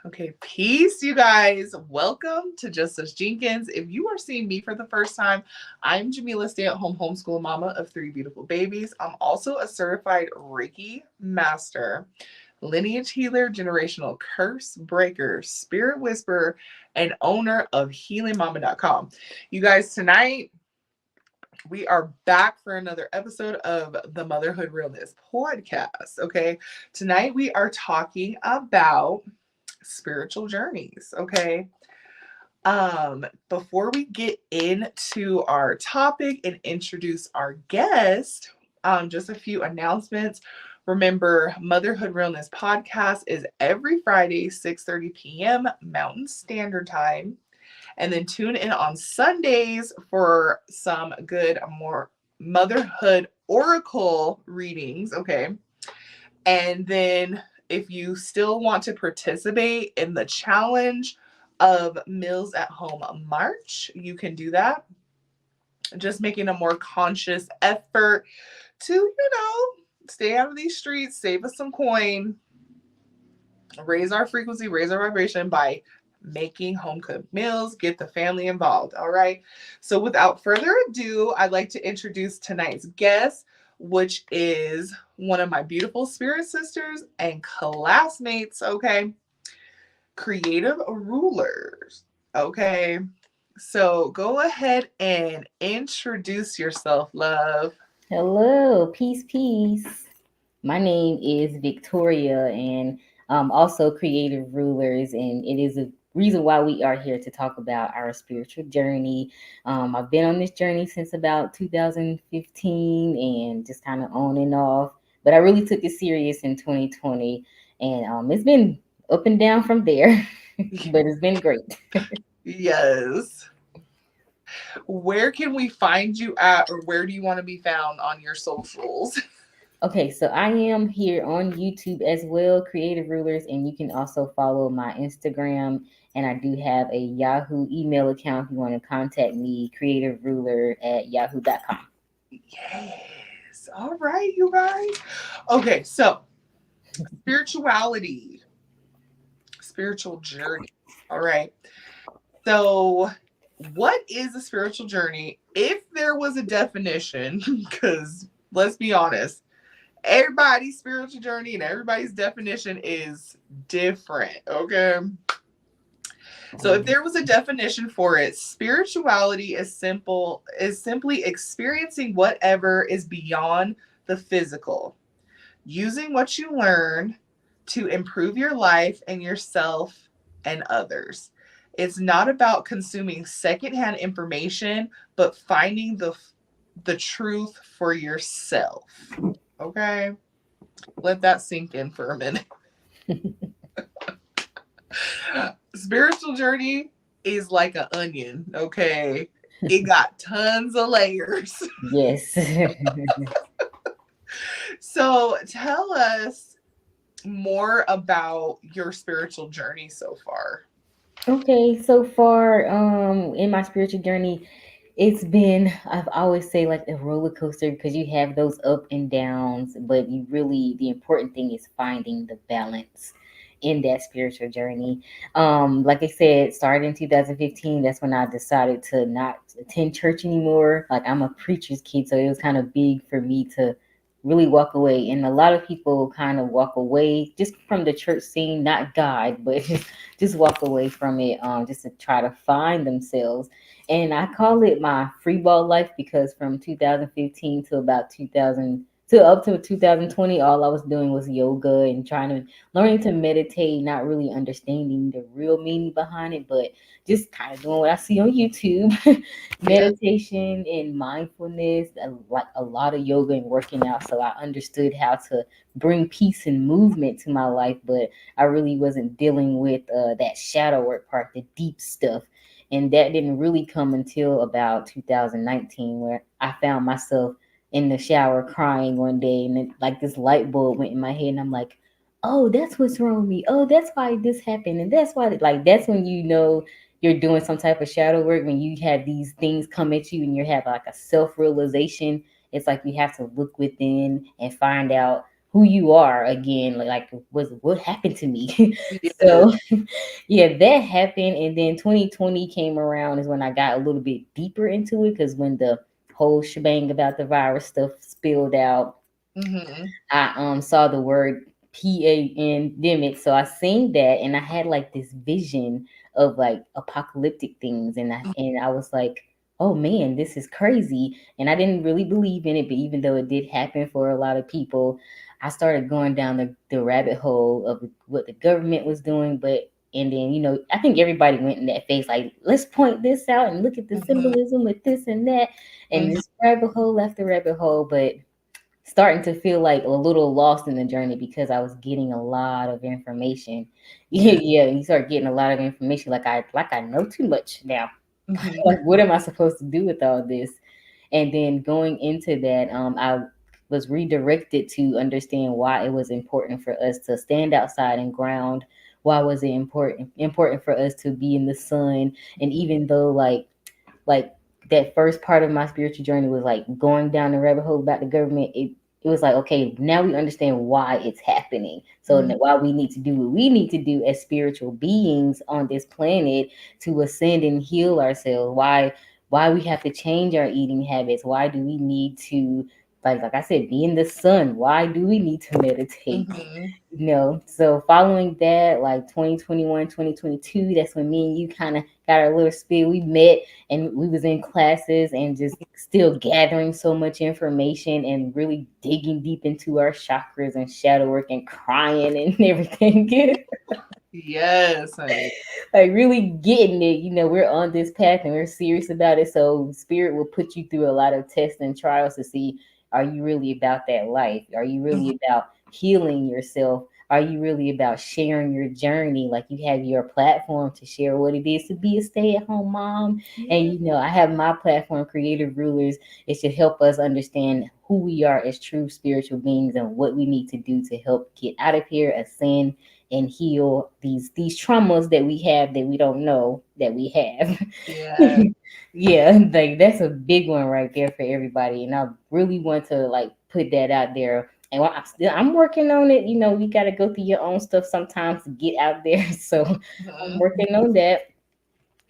Okay, peace, you guys. Welcome to Just Us Jenkins. If you are seeing me for the first time, I'm Jamillah, stay-at-home homeschool mama of three beautiful babies. I'm also a certified Reiki master, lineage healer, generational curse breaker, spirit whisperer, and owner of healingmama.com. You guys, tonight we are back for another episode of the Motherhood Realness podcast. Okay, tonight we are talking about spiritual journeys. Okay, before we get into our topic and introduce our guest, just a few announcements. Remember, Motherhood Realness podcast is every Friday, 6:30 p.m. Mountain Standard Time. And then tune in on Sundays for some good, more motherhood oracle readings. Okay. And then if you still want to participate in the challenge of Meals at Home March, you can do that. Just making a more conscious effort to, stay out of these streets, save us some coin, raise our frequency, raise our vibration by making home cooked meals, get the family involved. All right. So without further ado, I'd like to introduce tonight's guest, which is one of my beautiful spirit sisters and classmates. Okay. Creative rulers. Okay. So go ahead and introduce yourself, love. Hello, peace, peace. My name is Victoria, and also Creative Rulers, and it is a reason why we are here to talk about our spiritual journey. I've been on this journey since about 2015, and just kind of on and off, but I really took it serious in 2020, and it's been up and down from there, but it's been great. Yes. Where can we find you at, or where do you want to be found on your socials? Okay, so I am here on YouTube as well, Creative Rulers, and you can also follow my Instagram. And I do have a Yahoo email account if you want to contact me, creativeruler@yahoo.com. Yes. All right, you guys. Okay, so spirituality, spiritual journey. All right. So, what is a spiritual journey? If there was a definition, because let's be honest, everybody's spiritual journey and everybody's definition is different. Okay. So if there was a definition for it, spirituality is simply experiencing whatever is beyond the physical, using what you learn to improve your life and yourself and others. It's not about consuming secondhand information, but finding the truth for yourself. Okay? Let that sink in for a minute. Spiritual journey is like an onion, okay? It got tons of layers. Yes. So tell us more about your spiritual journey so far. Okay, so far in my spiritual journey, it's been, I've always say, like a roller coaster because you have those up and downs, but you really, the important thing is finding the balance in that spiritual journey. Like I said, started in 2015. That's when I decided to not attend church anymore. Like I'm a preacher's kid, so it was kind of big for me to really walk away. And a lot of people kind of walk away just from the church scene, not God, but just walk away from it, just to try to find themselves. And I call it my free ball life because from 2015 to about 2000 to up to 2020, all I was doing was yoga and trying to learning to meditate, not really understanding the real meaning behind it, but just kind of doing what I see on YouTube. Yeah. Meditation and mindfulness, like a lot of yoga and working out. So I understood how to bring peace and movement to my life, but I really wasn't dealing with that shadow work part, the deep stuff. And that didn't really come until about 2019, where I found myself in the shower crying one day, and then, like this light bulb went in my head, and I'm like, "Oh, that's what's wrong with me. Oh, that's why this happened, and that's why." Like that's when you know you're doing some type of shadow work, when you have these things come at you and you have like a self realization. It's like you have to look within and find out who you are again, like what happened to me. Yes. So yeah, that happened, and then 2020 came around is when I got a little bit deeper into it, because when the whole shebang about the virus stuff spilled out, Mm-hmm. I saw the word pandemic, so I seen that, and I had like this vision of like apocalyptic things, and I was like, oh man, this is crazy, and I didn't really believe in it, but even though it did happen for a lot of people, I started going down the rabbit hole of what the government was doing, but. And then, I think everybody went in that phase, like, let's point this out and look at the Mm-hmm. symbolism with this and that, and Mm-hmm. this rabbit hole after rabbit hole. But starting to feel like a little lost in the journey because I was getting a lot of information. Yeah, Yeah. yeah, you start getting a lot of information. Like I know too much now. Mm-hmm. Like, what am I supposed to do with all this? And then going into that, I was redirected to understand why it was important for us to stand outside and ground. Why was it important for us to be in the sun? And even though like that first part of my spiritual journey was like going down the rabbit hole about the government, it was like, okay, now we understand why it's happening, so Mm-hmm. why we need to do what we need to do as spiritual beings on this planet to ascend and heal ourselves, why we have to change our eating habits, why do we need to, like I said, be in the sun, why do we need to meditate. Mm-hmm. So following that, like 2021, 2022, that's when me and you kind of got our little spill. We met and we was in classes and just still gathering so much information and really digging deep into our chakras and shadow work and crying and everything. Yes, honey. Like really getting it. We're on this path and we're serious about it. So spirit will put you through a lot of tests and trials to see, are you really about that life? Are you Mhm. really about healing yourself? Are you really about sharing your journey? Like, you have your platform to share what it is to be a stay-at-home mom. And Yeah. I have my platform, Creative Rulers. It should help us understand who we are as true spiritual beings and what we need to do to help get out of here, ascend, and heal these traumas that we have that we don't know that we have. Yeah. Yeah, like that's a big one right there for everybody, and I really want to like put that out there. And I'm working on it. You got to go through your own stuff sometimes to get out there. So I'm Mhm. working on that.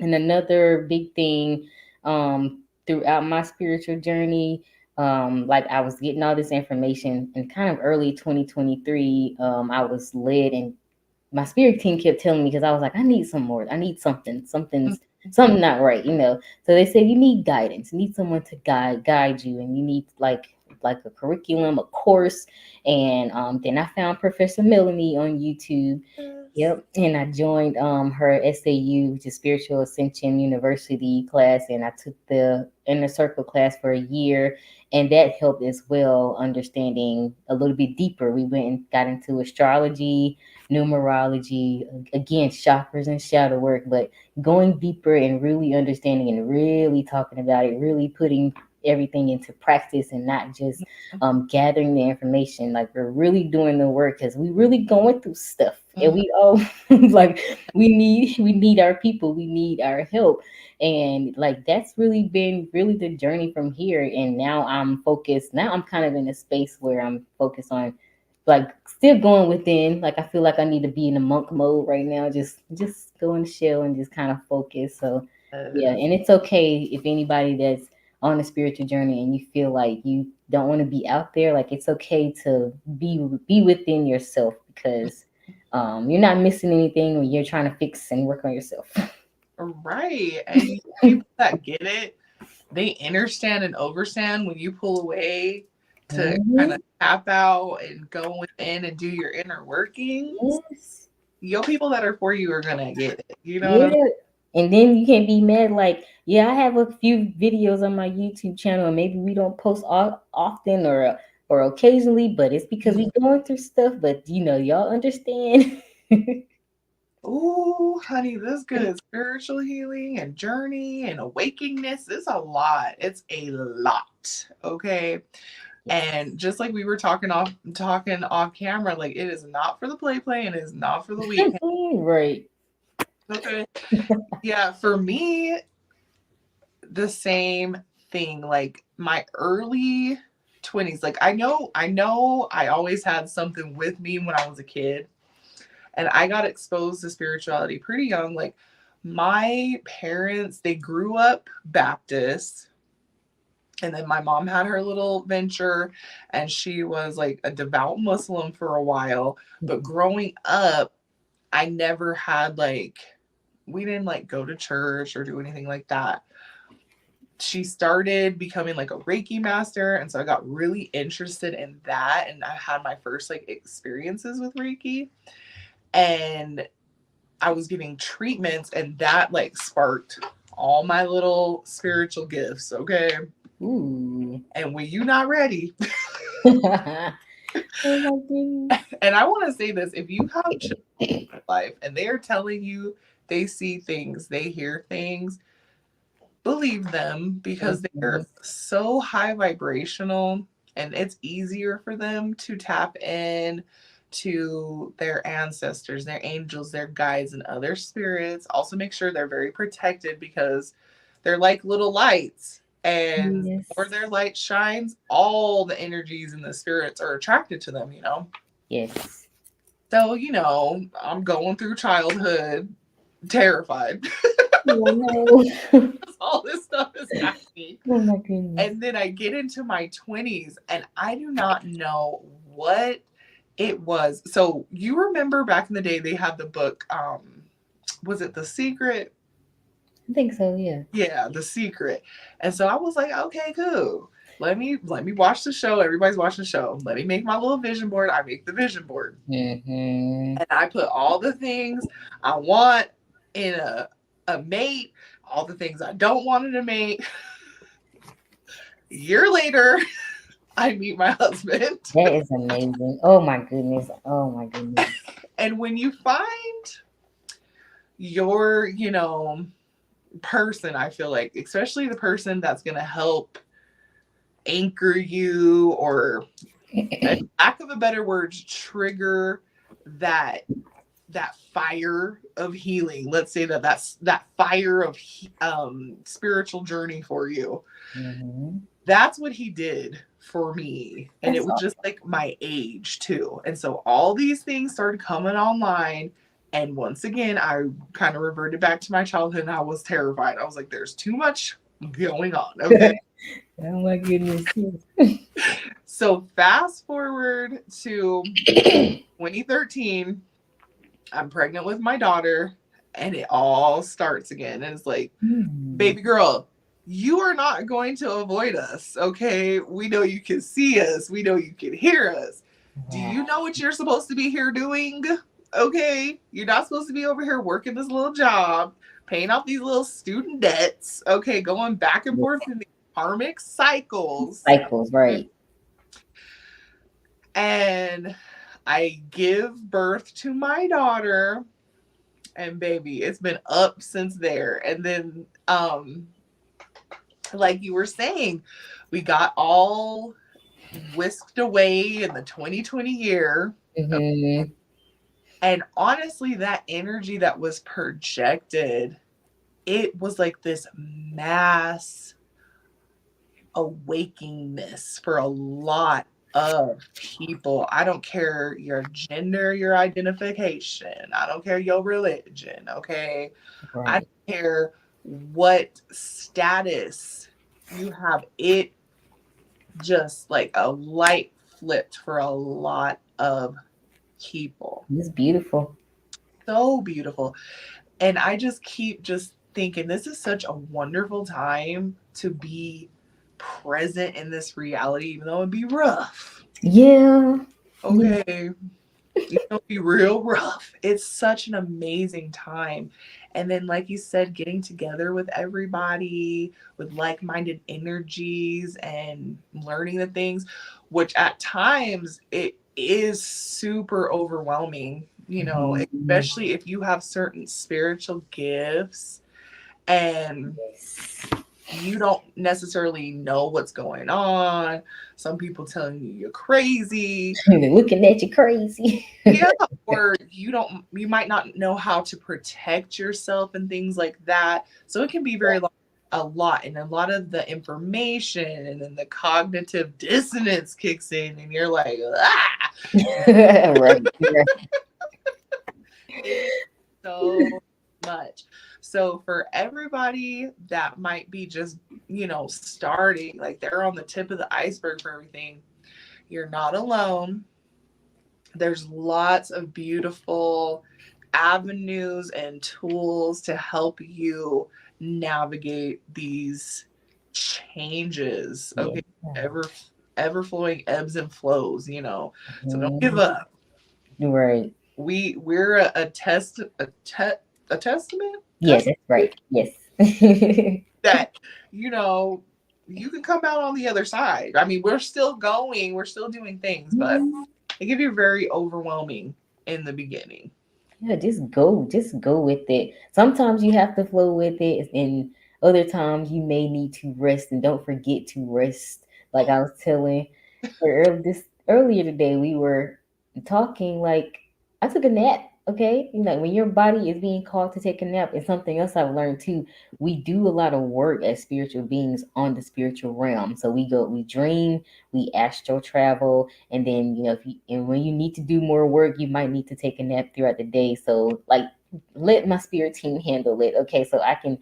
And another big thing, throughout my spiritual journey, like I was getting all this information in kind of early 2023. I was led, and my spirit team kept telling me, because I was like, I need some more. I need something not right. So they said, you need guidance. You need someone to guide you, and you need like a curriculum, a course. And then I found Professor Melanie on YouTube. Yes. Yep, and I joined her SAU, which is Spiritual Ascension University class, and I took the Inner Circle class for a year, and that helped as well, understanding a little bit deeper. We went and got into astrology, numerology, again, chakras and shadow work, but going deeper and really understanding and really talking about it, really putting everything into practice and not just gathering the information. Like, we're really doing the work because we really going through stuff, and Mhm. we all like we need our people, we need our help, and like that's really been really the journey from here. And now I'm kind of in a space where I'm focused on like still going within. Like, I feel like I need to be in a monk mode right now, just go in the shell and just kind of focus. So yeah, Yes. and it's okay if anybody that's on a spiritual journey and you feel like you don't want to be out there, like it's okay to be within yourself, because you're not missing anything when you're trying to fix and work on yourself. Right. And people that get it, they understand and overstand when you pull away to kind of Mhm. tap out and go within and do your inner workings. Yes. Your people that are for you are gonna get it. You know what I'm Yeah. And then you can't be mad. Like, yeah, I have a few videos on my YouTube channel, and maybe we don't post often or occasionally, but it's because saying? we going through stuff. But y'all understand. Ooh, honey, this good spiritual healing and journey and awakeness is a lot. It's a lot. Okay. Yes. And just like we were talking off camera, like it is not for the play and it is not for the weekend. Right. Okay. Yeah, for me, the same thing. Like my early 20s. Like I always had something with me when I was a kid, and I got exposed to spirituality pretty young. Like my parents, they grew up Baptist, and then my mom had her little venture, and she was like a devout Muslim for a while. But growing up, I never had like, we didn't like go to church or do anything like that. She started becoming like a Reiki master, and so I got really interested in that, and I had my first like experiences with Reiki, and I was getting treatments, and that like sparked all my little spiritual gifts. Okay. Ooh. And when you're not ready, Oh my goodness. and I want to say this, if you have children in your life and they are telling you they see things, they hear things, believe them, because they're Mhm. so high vibrational, and it's easier for them to tap in to their ancestors, their angels, their guides, and other spirits. Also, make sure they're very protected, because they're like little lights. And the more Yes. their light shines, all the energies and the spirits are attracted to them, you know? Yes. So, you know, I'm going through childhood terrified. Oh no. All this stuff is happening. Oh my goodness. And then I get into my 20s, and I do not know what it was. So you remember back in the day they had the book, was it The Secret? I think so, yeah. Yeah, The Secret. And so I was like, okay, cool. Let me watch the show. Everybody's watching the show. Let me make my little vision board. I make the vision board. Mm-hmm. And I put all the things I want in a mate, all the things I don't want in a mate. A year later, I meet my husband. That is amazing. Oh my goodness. Oh my goodness. And when you find your, person, I feel like, especially the person that's going to help anchor you, or, lack of a better word, trigger that fire of healing. Let's say that's that fire of spiritual journey for you. Mm-hmm. That's what he did for me. And it That's was just like my age too. And so all these things started coming online. And once again, I kind of reverted back to my childhood, and I was terrified. I was like, there's too much going on. Okay. Oh my goodness. So fast forward to 2013, I'm pregnant with my daughter, and it all starts again. And it's like, Hmm. baby girl, you are not going to avoid us, okay? We know you can see us. We know you can hear us. Do you Wow. know what you're supposed to be here doing? Okay? You're not supposed to be over here working this little job, paying off these little student debts, okay? Going back and forth in these karmic cycles. Cycles, right. And I give birth to my daughter, and baby, it's been up since there. And then, like you were saying, we got all whisked away in the 2020 year. Mm-hmm. And honestly, that energy that was projected, it was like this mass awakeness for a lot of people. I don't care your gender, your identification. I don't care your religion, okay? I Right. don't care what status you have. It just like a light flipped for a lot of people. It's beautiful. So beautiful. And I just keep just thinking this is such a wonderful time to be present in this reality, even though it'd be rough. Yeah. Yeah. Okay. It'll be real rough. It's such an amazing time. And then, like you said, getting together with everybody with like minded energies and learning the things, which at times it is super overwhelming, Mhm. especially if you have certain spiritual gifts and Yes. you don't necessarily know what's going on. Some people telling you're crazy. They're looking at you crazy. Yeah, or you might not know how to protect yourself and things like that. So it can be very long. a lot, and a lot of the information, and then the cognitive dissonance kicks in, and you're like, ah, Right. it is so much. So for everybody that might be just, starting, like they're on the tip of the iceberg for everything, you're not alone. There's lots of beautiful avenues and tools to help you navigate these changes. Yeah. Okay, ever flowing ebbs and flows. So don't give Mhm. up. Right. We're a testament Yeah, that's right. Yes. that you know you can come out on the other side. I mean, we're still going, we're still doing things, but it can be very overwhelming in the beginning. Yeah, just go with it. Sometimes you have to flow with it, and other times you may need to rest. And don't forget to rest. Like I was telling her earlier today, we were talking. Like I took a nap. Okay, when your body is being called to take a nap, and something else I've learned too. We do a lot of work as spiritual beings on the spiritual realm. So we dream, we astral travel, and then and when you need to do more work, you might need to take a nap throughout the day. So like, let my spirit team handle it, okay, so I can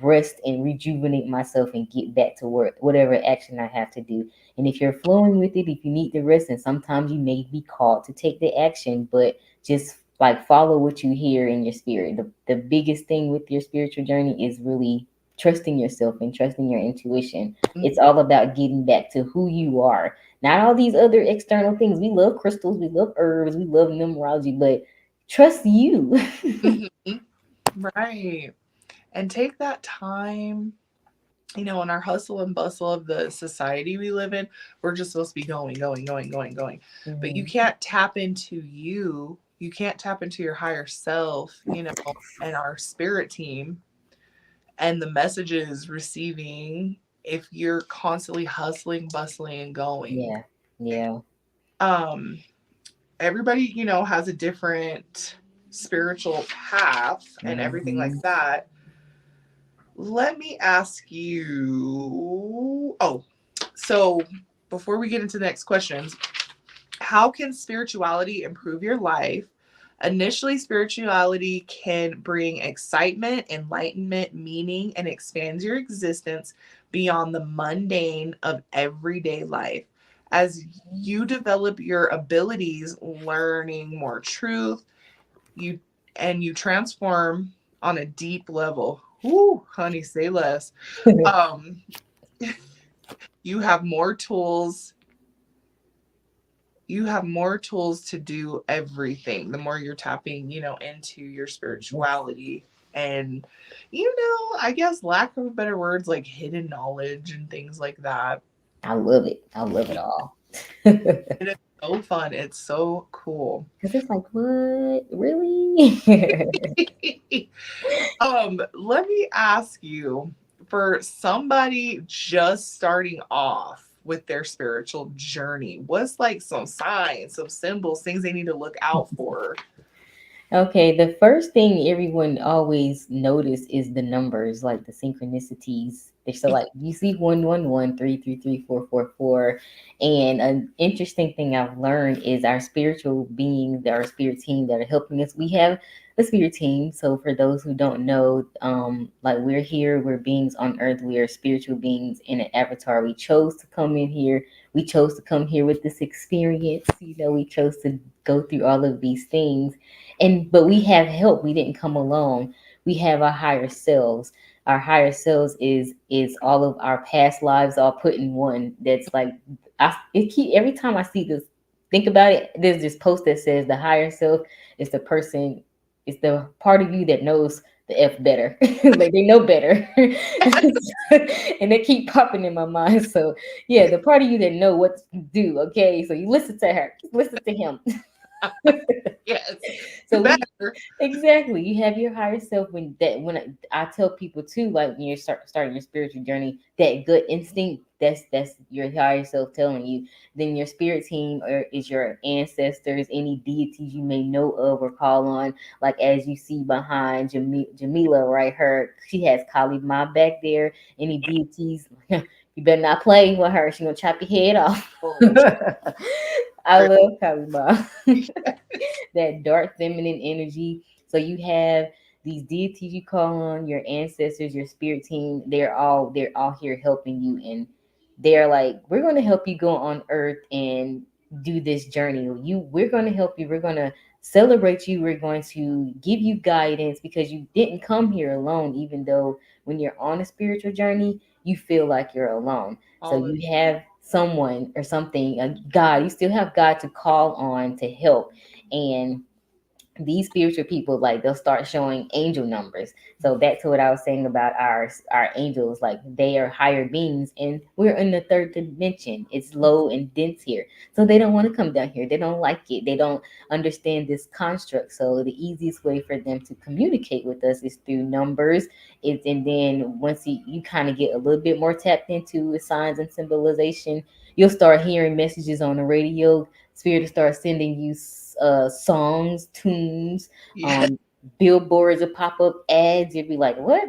rest and rejuvenate myself and get back to work, whatever action I have to do. And if you're flowing with it, if you need to rest, and sometimes you may be called to take the action, but just like follow what you hear in your spirit. The biggest thing with your spiritual journey is really trusting yourself and trusting your intuition. It's all about getting back to who you are, not all these other external things. We love crystals, we love herbs, we love numerology, but trust you. Mhm. Right. And take that time. In our hustle and bustle of the society we live in, we're just supposed to be going, going, going, going, going. But you Mhm. can't tap into you. You can't tap into your higher self, and our spirit team and the messages receiving if you're constantly hustling, bustling, and going. Yeah, yeah. Um, Everybody, has a different spiritual path and everything like Hmm. that. Let me ask you. Oh, so before we get into the next questions, how can spirituality improve your life? Initially, spirituality can bring excitement, enlightenment, meaning, and expands your existence beyond the mundane of everyday life. As you develop your abilities, learning more truth, you you transform on a deep level. Whoo, honey, say less. Um, you have more tools. You have more tools to do everything. The more you're tapping, into your spirituality and, I guess lack of better words, like hidden knowledge and things like that. I love it. I love it It all. is so fun. It's so cool. Because it's like, what? Really? Let me ask you, for somebody just starting off with their spiritual journey, what's like some signs, some symbols, things they need to look out for? Okay, the first thing everyone always notice is the numbers, like the synchronicities. They're so like you see 111, 333, 444. And an interesting thing I've learned is our spiritual beings, our spirit team that are helping us. We have a spirit team. So for those who don't know, like we're here, we're beings on earth, we are spiritual beings in an avatar. We chose to come in here. We chose to come here with this experience. We chose to go through all of these things, and but we have help. We didn't come alone. We have our higher selves. Our higher selves is all of our past lives all put in one. That's like, every time I see this, think about it, there's this post that says the higher self is the person, is the part of you that knows the F better. Like they know better. And they keep popping in my mind. So yeah, the part of you that know what to do. Okay, so you listen to her, listen to him. Yes, you So we better. exactly, you have your higher self. When I tell people too, like when you're starting your spiritual journey, that good instinct. That's your higher self telling you. Then your spirit team is your ancestors, any deities you may know of or call on. Like as you see behind Jamillah, right? She has Kali Ma back there. Any deities, you better not play with her. She gonna chop your head off. Oh, I right. love Kali Ma. That dark feminine energy. So you have these deities you call on, your ancestors, your spirit team. They're all here helping you, and they're like, we're going to help you go on Earth and do this journey. We're going to help you. We're going to celebrate you. We're going to give you guidance because you didn't come here alone. Even though when you're on a spiritual journey, you feel like you're alone. So All the you have someone or something, a God. You still have God to call on to help. And these spiritual people, like, they'll start showing angel numbers. So that's what I was saying about our angels. Like, they are higher beings, and we're in the third dimension. It's low and dense here, so they don't want to come down here. They don't like it. They don't understand this construct. So the easiest way for them to communicate with us is through numbers. And then once you kind of get a little bit more tapped into signs and symbolization, you'll start hearing messages on the radio. Spirit will start sending you songs, tunes, yeah. billboards will pop up, ads. You'll be like, what?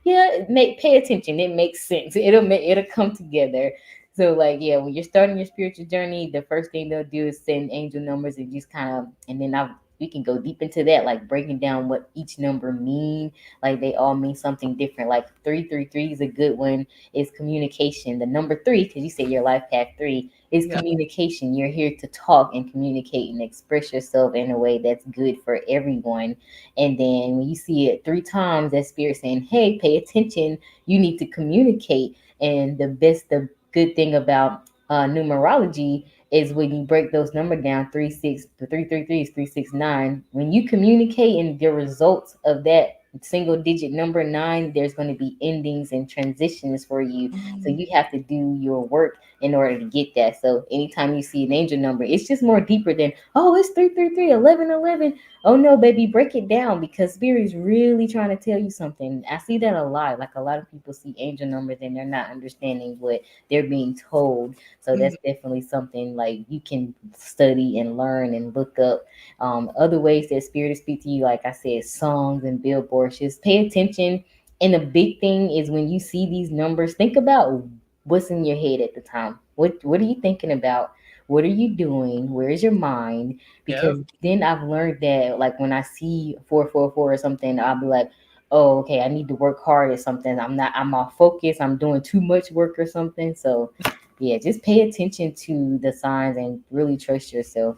Yeah, pay attention. It makes sense. It'll come together. So like, yeah, when you're starting your spiritual journey, the first thing they'll do is send angel numbers and just kind of, and then we can go deep into that, like breaking down what each number mean. Like they all mean something different. Like 333 is a good one. Is communication. The number three, because you say your life path 3 is Yeah. communication. You're here to talk and communicate and express yourself in a way that's good for everyone. And then when you see it 3 times, that spirit saying, hey, pay attention. You need to communicate. And the good thing about numerology is when you break those numbers down, 333 is 369. When you communicate and the results of that single digit number 9, there's going to be endings and transitions for you. So Mm, you have to do your work in order to get that. So anytime you see an angel number, it's just more deeper than, oh, it's 333, 1111. Oh no, baby, break it down, because spirit is really trying to tell you something. I see that a lot. Like a lot of people see angel numbers and they're not understanding what they're being told. So mm, that's definitely something like you can study and learn and look up. Other ways that spirit speak to you, like I said, songs and billboards. Just pay attention. And the big thing is when you see these numbers, think about what's in your head at the time. What are you thinking about? What are you doing? Where's your mind? yep. Because then I've learned that, like, when I see 444 or something, I'll be like, oh, okay, I need to work hard at something. I'm off focus. I'm doing too much work or something. So yeah, just pay attention to the signs and really trust yourself.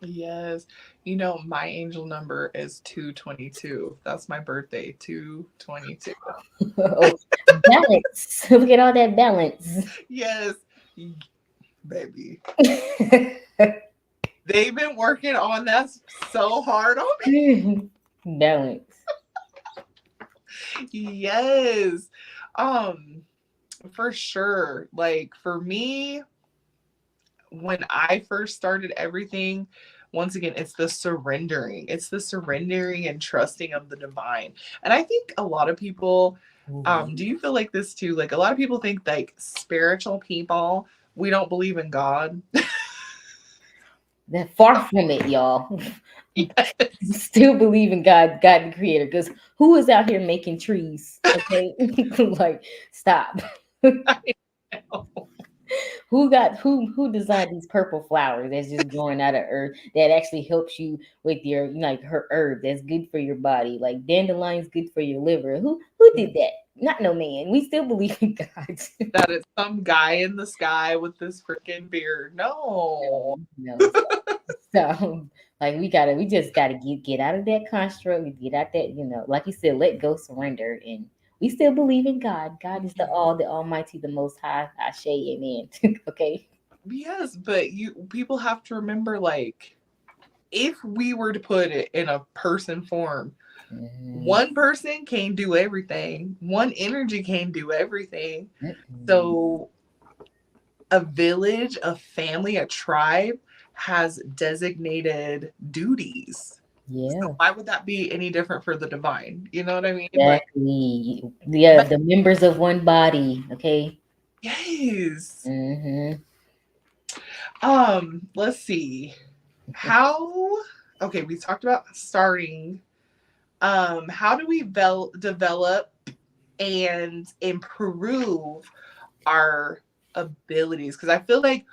Yes. My angel number is 222. That's my birthday, 222. Oh, balance. Look at all that balance. Yes, baby. They've been working on that so hard on Balance. me. Yes. Um, for sure. Like for me, when I first started everything, once again, it's the surrendering. It's the surrendering and trusting of the divine. And I think a lot of people, do you feel like this too? Like a lot of people think like spiritual people, we don't believe in God. That far from it, y'all. Yes. Still believe in God the creator. Because who is out here making trees? Okay. Like, stop. I know. Who designed these purple flowers that's just growing out of earth that actually helps you with your, like, her herb that's good for your body, like dandelion's good for your liver. Who did that? Not no man. We still believe in God. That it's some guy in the sky with this freaking beard. No. No. So like we just gotta get out of that construct. We get out that, like you said, let go, surrender, and we still believe in God. God is the Almighty, the Most High. Ashe, amen. Okay. Yes, but people have to remember, like, if we were to put it in a person form, Mm, one person can't do everything. One energy can't do everything. mm-mm. So a village, a family, a tribe has designated duties. So Yeah, why would that be any different for the divine? You know what I mean? Like, exactly. Yeah, but the members of one body. Okay. Yes. Mm-hmm. Let's see. How okay, we talked about starting. How do we develop and improve our abilities? Because I feel like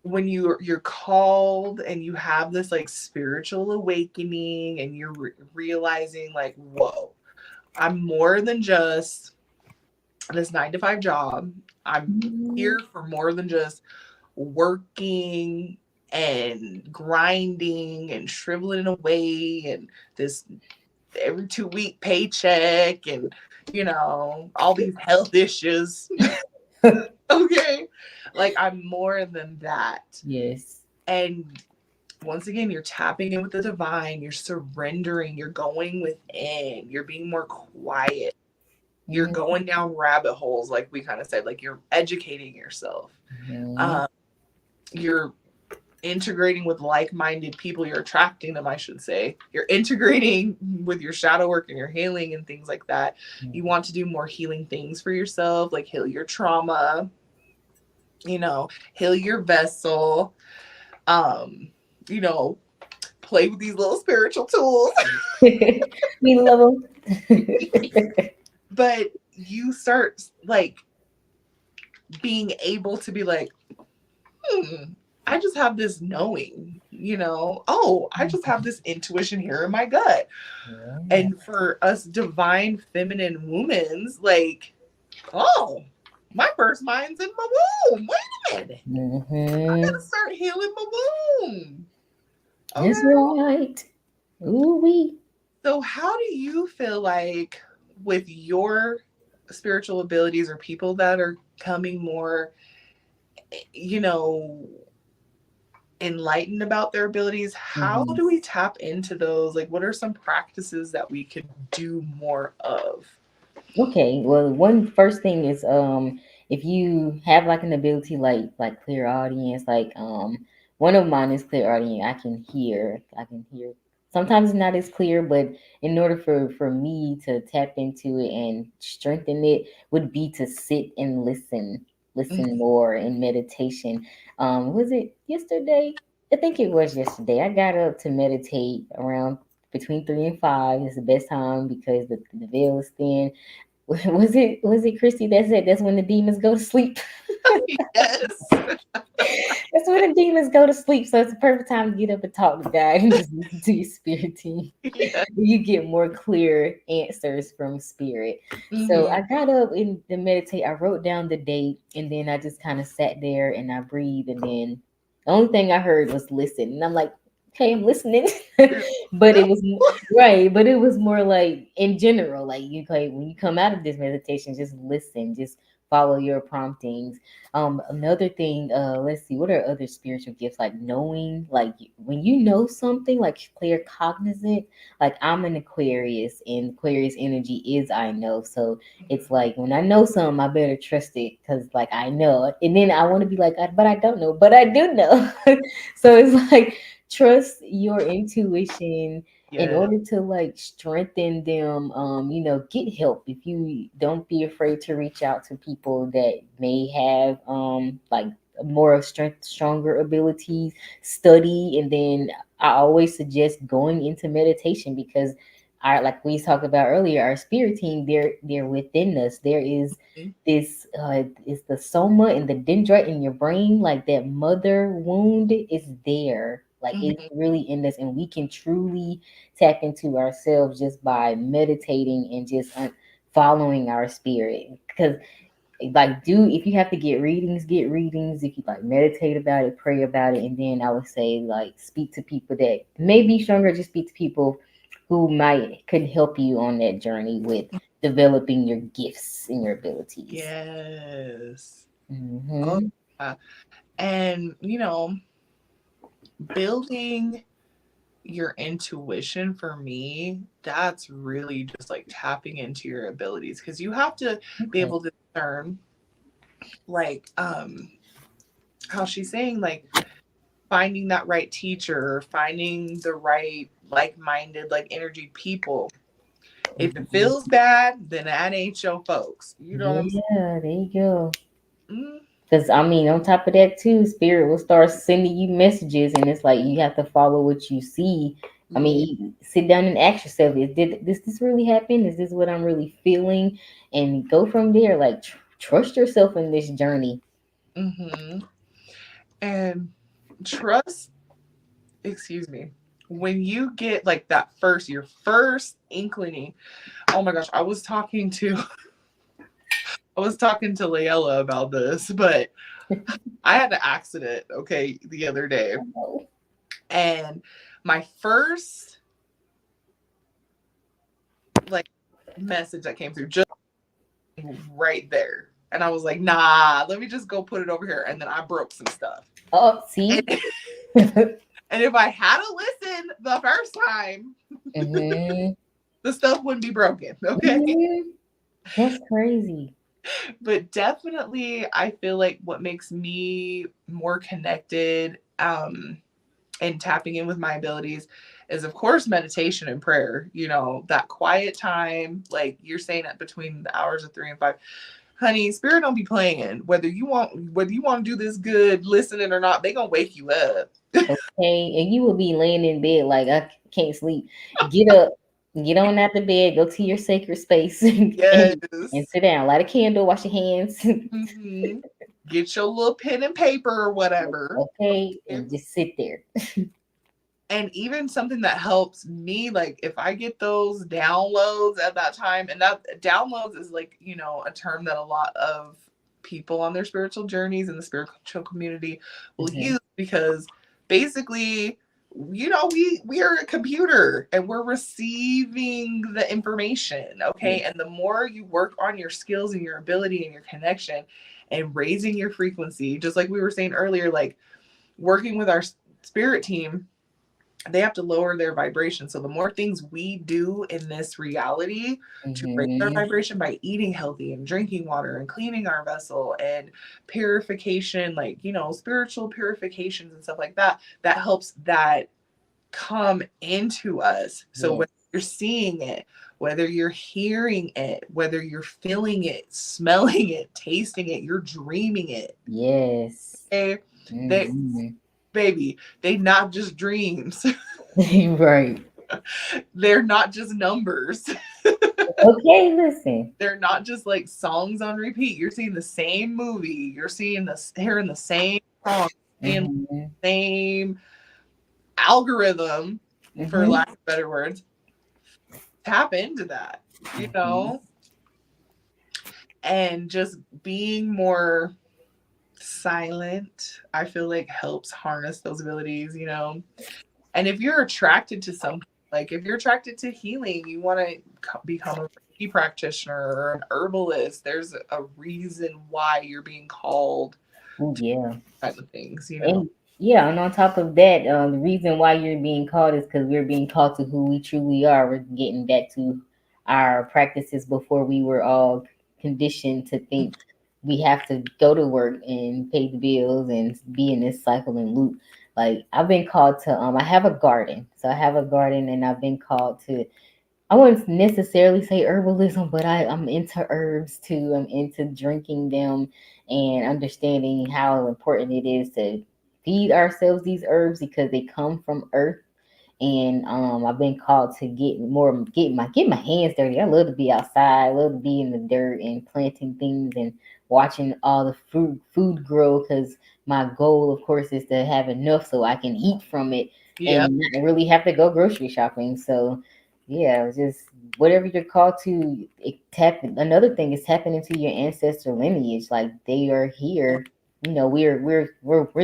when you're called and you have this like spiritual awakening and you're realizing like, whoa, I'm more than just this 9 to 5 job. I'm Mm-hmm. here for more than just working and grinding and shriveling away and this every 2 week paycheck and all these health issues. Okay, like I'm more than that. Yes. And once again, you're tapping in with the divine, you're surrendering, you're going within, you're being more quiet, you're Mm-hmm. going down rabbit holes, like we kind of said, like you're educating yourself. um, you're integrating with like-minded people, you're attracting them, I should say. You're integrating with your shadow work and your healing and things like that. You want to do more healing things for yourself, like heal your trauma, heal your vessel, um you know play with these little spiritual tools. We love them. But you start like being able to be like, hmm, I just have this knowing, oh, I just have this intuition here in my gut. Yeah. And for us divine feminine women's, like, oh, my first mind's in my womb. Wait a minute. I Mm-hmm. gotta start healing my womb. That's Okay. right. Ooh wee. So, how do you feel like with your spiritual abilities or people that are coming more, you know, enlightened about their abilities? How Mm-hmm. do we tap into those? Like, what are some practices that we could do more of? Okay, well, one first thing is if you have like an ability like clear audience, like one of mine is clear audience. I can hear. Sometimes it's not as clear, but in order for me to tap into it and strengthen it would be to sit and listen Mhm. more in meditation. Was it yesterday? I think it was yesterday. I got up to meditate around between 3 and 5. It's the best time because the veil is thin. Was it Christy that said that's when the demons go to sleep? Yes. That's when the demons go to sleep. So it's the perfect time to get up and talk to God and just listen to your spirit team. Yeah. You get more clear answers from spirit. So Hmm. I got up and to meditate. I wrote down the date and then I just kind of sat there and I breathed and then the only thing I heard was listen. And I'm like, okay, I'm listening. But it was right, but it was more like in general, like you like when you come out of this meditation, just listen, just follow your promptings. Another thing, let's see, what are other spiritual gifts? Like knowing, like when you know something, like clear cognizant. Like I'm an Aquarius, and Aquarius energy is I know. So it's like when I know something, I better trust it because like I know. And then I want to be like, but I don't know, but I do know. So it's like trust your intuition in Yeah. order to like strengthen them. Get help if you don't be afraid to reach out to people that may have like more stronger abilities. Study, and then I always suggest going into meditation because our, like we talked about earlier, our spirit team, they're within us. There is this is the soma and the dendrite in your brain, like that mother wound is there, like it's Hmm. really in us, and we can truly tap into ourselves just by meditating and just following our spirit. Because like do if you have to get readings. If you like meditate about it, pray about it, and then I would say like speak to people that may be stronger. Just speak to people who might could help you on that journey with developing your gifts and your abilities. Yes. Oh, Hmm. yeah. And, building your intuition for me, that's really just like tapping into your abilities because you have to be Okay. able to discern, like, how she's saying, like, finding that right teacher, finding the right like-minded, like energy people. If it Mhm. feels bad, then that ain't your folks. You know what I'm saying? Yeah, there you go. Mm, Because I mean, on top of that too, spirit will start sending you messages, and it's like you have to follow what you see. I mean, yeah. sit down and ask yourself: Is did this really happen? Is this what I'm really feeling? And go from there. Like trust yourself in this journey. Hmm. And trust, excuse me, when you get like that first, your first inkling. Oh my gosh, I was talking to Layella about this, but I had an accident, okay, the other day. Oh, And my first like message that came through just right there. And I was like, nah, let me just go put it over here. And then I broke some stuff. oh, And, see. and if I had to listen the first time, Hmm. the stuff wouldn't be broken. Okay. Hmm. That's crazy. But definitely, I feel like what makes me more connected and tapping in with my abilities is, of course, meditation and prayer. You know, that quiet time, like you're saying, at between the hours of 3 and 5. Honey, spirit don't be playing. Whether you want to do this good listening or not, they gonna wake you up. Okay, and you will be laying in bed like I can't sleep. Get up, get on out the bed, go to your sacred space, and Yes. sit down. Light a candle, wash your hands. Hmm. Get your little pen and paper or whatever. Okay, Okay? and just sit there. And even something that helps me, like if I get those downloads at that time, and that downloads is like, a term that a lot of people on their spiritual journeys in the spiritual community will Hmm. use, because basically, we are a computer and we're receiving the information. Okay. Yes. And the more you work on your skills and your ability and your connection and raising your frequency, just like we were saying earlier, like working with our spirit team, they have to lower their vibration. So the more things we do in this reality to raise our Hmm. vibration by eating healthy and drinking water and cleaning our vessel and purification, like, spiritual purifications and stuff like that, that helps that come into us. So Yes. whether you're seeing it, whether you're hearing it, whether you're feeling it, smelling it, tasting it, you're dreaming it. Yes. Okay? They, Hmm. baby, they not just dreams. Right. They're not just numbers. Okay, listen. They're not just like songs on repeat. You're seeing the same movie. You're seeing hearing the same song, seeing Hmm. the same algorithm, for Hmm. lack of better words. Tap into that, you Hmm. know, and just being more silent, I feel like helps harness those abilities, And if you're attracted to something, like if you're attracted to healing, you want to become a Reiki practitioner or an herbalist, there's a reason why you're being called Oh to yeah. type of things. And yeah, and on top of that, the reason why you're being called is because we're being called to who we truly are. We're getting back to our practices before we were all conditioned to think we have to go to work and pay the bills and be in this cycle and loop. Like I've been called to, I have a garden, so I have a garden, and I've been called to, I wouldn't necessarily say herbalism, but I'm into herbs too. I'm into drinking them and understanding how important it is to feed ourselves these herbs because they come from earth. And I've been called to get my hands dirty. I love to be outside. I love to be in the dirt and planting things and watching all the food grow. Because my goal, of course, is to have enough so I can eat from it Yeah. and not really have to go grocery shopping. So yeah, just whatever you're called to, another thing is tapping into your ancestor lineage. Like they are here. We're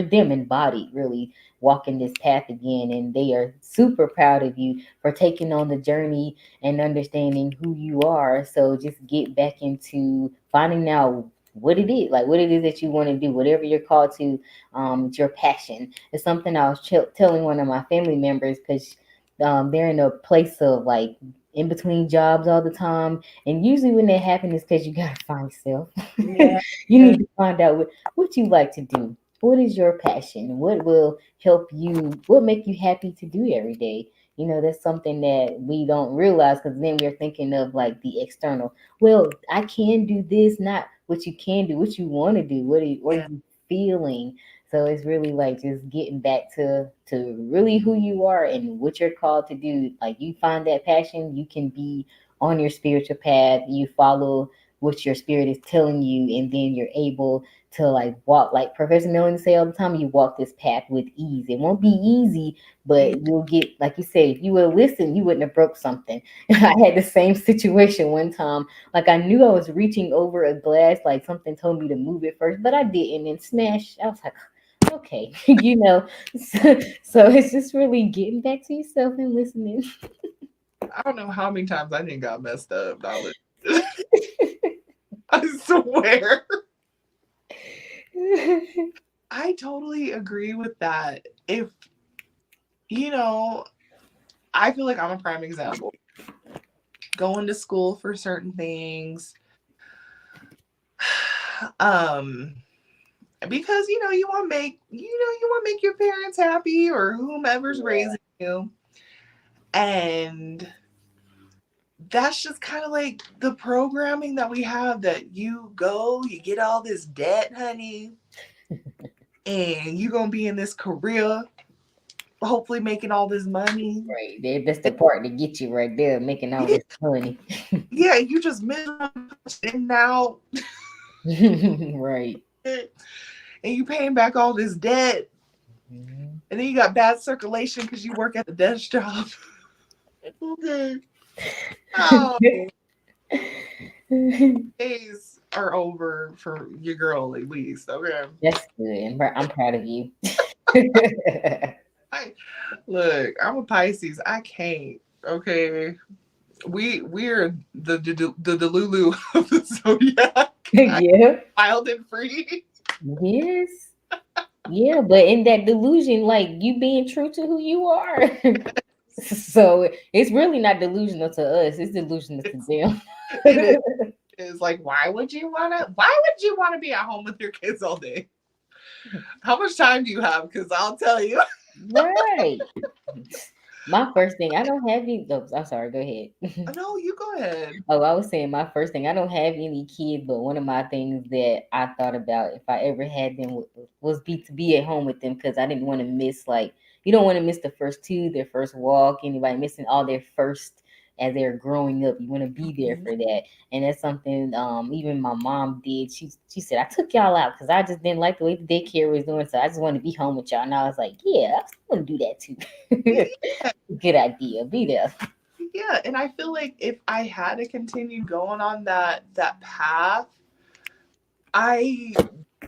them embodied, really walking this path again, and they are super proud of you for taking on the journey and understanding who you are. So just get back into finding out what it is that you want to do, whatever you're called to. It's your passion. It's something I was telling one of my family members because they're in a place of like in between jobs all the time, and usually when that happens is because you gotta find yourself. Yeah. You need to find out what you like to do. What is your passion? What will help you? What make you happy to do every day? That's something that we don't realize because then we're thinking of like the external. Well, I can do this, not what you can do, what you want to do, what are Yeah. you feeling. So it's really like just getting back to really who you are and what you're called to do. Like you find that passion, you can be on your spiritual path. You follow what your spirit is telling you, and then you're able to like walk, like Professor Melanie say all the time, you walk this path with ease. It won't be easy, Yeah. but you'll get, like you say, if you would listen, you wouldn't have broke something. I had the same situation one time. Like I knew I was reaching over a glass, like something told me to move it first, but I didn't, and smash. I was like, okay, so it's just really getting back to yourself and listening. I don't know how many times I didn't got messed up. I swear. I totally agree with that. If, you know, I feel like I'm a prime example. Going to school for certain things, um, because you want to make you want to make your parents happy or whomever's Yeah. raising you, and that's just kind of like the programming that we have. That you get all this debt, honey, and you gonna be in this career, hopefully making all this money. Right. That's the part to get you right there, making all Yeah, this money. yeah, you just miserable and now, Right. and you paying back all this debt, Mhm. and then you got bad circulation because you work at the desk job. Okay. Oh, days are over for your girl at least. Okay. That's good. I'm proud of you. I look, I'm a Pisces. I can't. Okay. We're the Delulu of the zodiac. I Yeah. wild and free. Yes. Yeah, but in that delusion, like you being true to who you are. So it's really not delusional to us, it's delusional to It's them. it is is like why would you wanna be at home with your kids all day? How much time do you have? Because I'll tell you. Right. My first thing, I don't have any. Oh, I'm sorry. Go ahead. No, you go ahead. Oh, I was saying my first thing. I don't have any kids, but one of my things that I thought about if I ever had them was be at home with them because I didn't want to miss like you don't want to miss the first two, their first walk, anybody missing all their first as they're growing up. You want to be there Mhm. for that, and that's something even my mom did. She said I took y'all out because I just didn't like the way the daycare was doing, so I just wanted to be home with y'all. And I was like, yeah, I want to do that too. Yeah, Good idea. Be there. yeah. And I feel like if I had to continue going on that path, I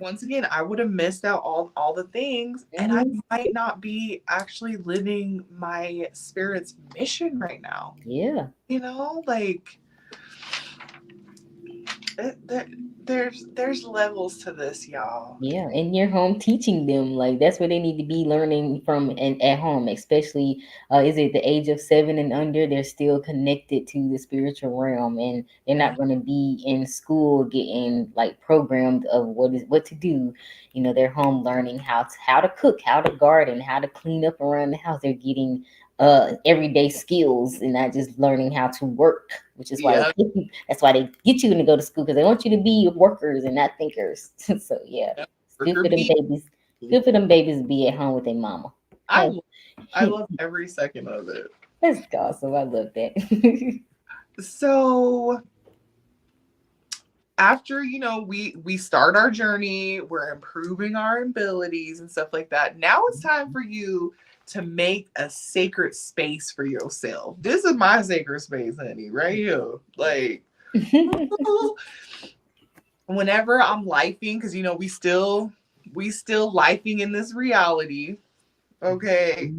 once again I would have missed out all the things, and I Mhm. might not be actually living my spirit's mission right now. Yeah. Like there, there's levels to this, y'all. Yeah, in your home teaching them like that's what they need to be learning from and at home, especially is it the age of 7 and under, they're still connected to the spiritual realm and they're Yeah. not going to be in school getting like programmed of what to do. They're home learning how to cook, how to garden, how to clean up around the house. They're getting everyday skills and not just learning how to work, which is why Yeah. that's why they get you to go to school because they want you to be workers and not thinkers. So yeah, Yeah. it's good Worker for them bee. babies. Good for them babies to be at home with their mama. I Oh, lo- I love every second of it. that's awesome. I love that. So after we start our journey, we're improving our abilities and stuff like that. Now it's time for you to make a sacred space for yourself. This is my sacred space, honey, right here. Like whenever I'm lifing, because we still lifing in this reality. Okay.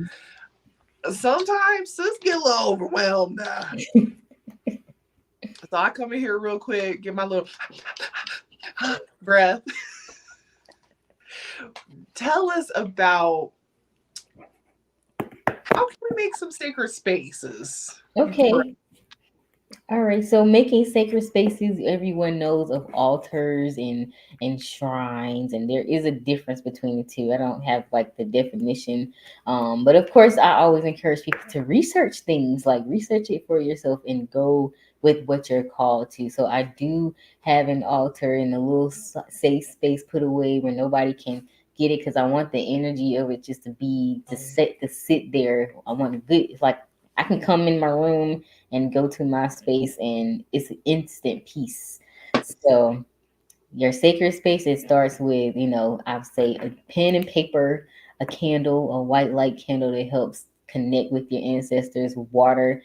Sometimes sis get a little overwhelmed now. So I come in here real quick, get my little breath. Tell us about how can we make some sacred spaces for. Okay. All right, so making sacred spaces, everyone knows of altars and shrines, and there is a difference between the two. I don't have like the definition, but of course, I always encourage people to research things, like research it for yourself, and go with what you're called to. So I do have an altar in a little safe space put away where nobody can get it, because I want the energy of it just to be to sit there. I want a good, it's like I can come in my room and go to my space and it's instant peace. So your sacred space, it starts with, I would say a pen and paper, a candle, a white light candle that helps connect with your ancestors. Water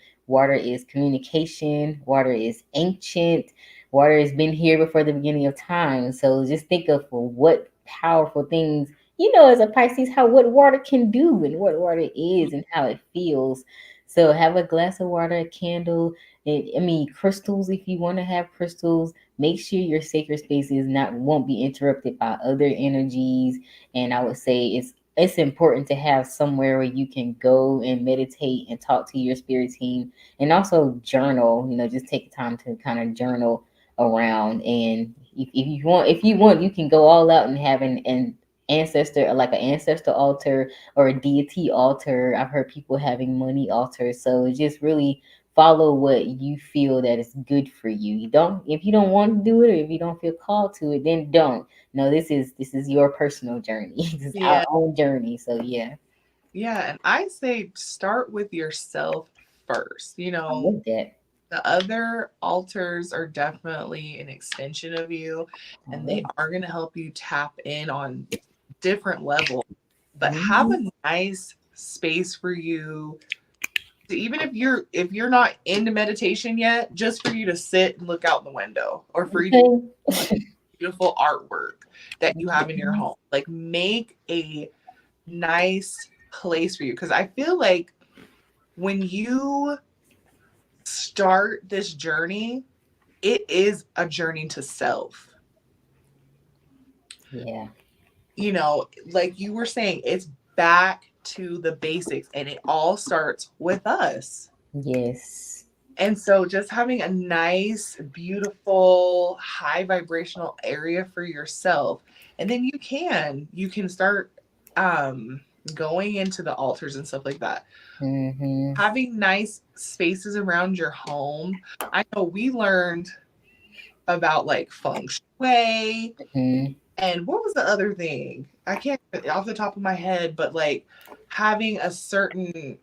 is communication. Water is ancient. Water has been here before the beginning of time. So just think of what powerful things, as a Pisces, how what water can do and what water is and how it feels. So have a glass of water, a candle, crystals if you want to have crystals. Make sure your sacred space is not won't be interrupted by other energies. And I would say it's important to have somewhere where you can go and meditate and talk to your spirit team, and also journal. Just take time to kind of journal around. And if you want, you can go all out and have an ancestor, like an ancestor altar or a deity altar. I've heard people having money altars. So just really follow what you feel that is good for you. If you don't want to do it, or if you don't feel called to it, then don't. No, this is your personal journey. This is our Yeah. own journey. So yeah, Yeah. And I say start with yourself first. I love that. The other altars are definitely an extension of you, I and they love are going to help you tap in on different levels. But have it. a nice space for you to, even if you're not into meditation yet, just for you to sit and look out the window, or for you to look at Okay. beautiful artwork that you have in your home. Like, make a nice place for you, because I feel like when you start this journey, it is a journey to self. Yeah. Like you were saying, it's back to the basics, and it all starts with us. Yes. And so just having a nice, beautiful, high vibrational area for yourself. And then you can start going into the altars and stuff like that. Mm-hmm. Having nice spaces around your home. I know we learned about like feng shui. Mm-hmm. And what was the other thing? I can't off the top of my head, but like having a certain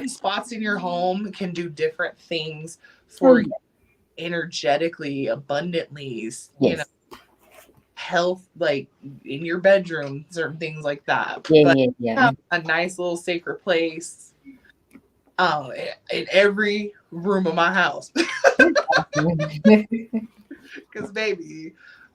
spots in your home can do different things Oh for you yeah. energetically, abundantly, Yes. health, like in your bedroom, certain things like that. Yeah. But Yeah. Yeah. have a nice little sacred place in every room of my house. Because, baby,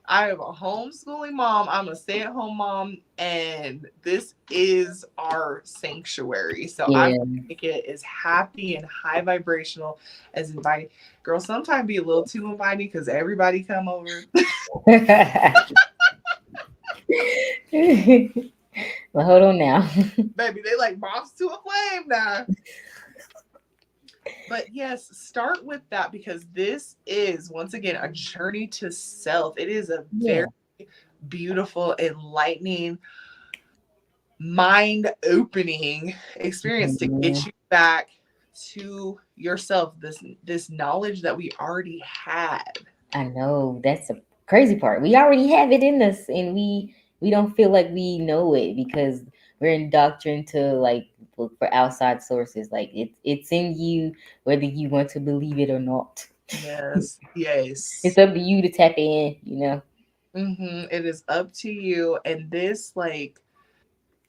I am a homeschooling mom. I'm a stay at home mom. And this is our sanctuary. So I'm Yeah. going to make it as happy and high vibrational as inviting. Girl, sometimes be a little too inviting because everybody come over. Well, hold on now. Baby, they like moths to a flame now. But yes, start with that, because this is, once again, a journey to self. It is a very Yeah. beautiful, enlightening, mind opening experience to Mhm. get you back to yourself, this knowledge that we already had. I know that's the crazy part. We already have it in us, and we don't feel like we know it because we're indoctrined to like look for outside sources. Like it's in you, whether you want to believe it or not. Yes, It's yes. up to you to tap in. It is up to you. And this, like,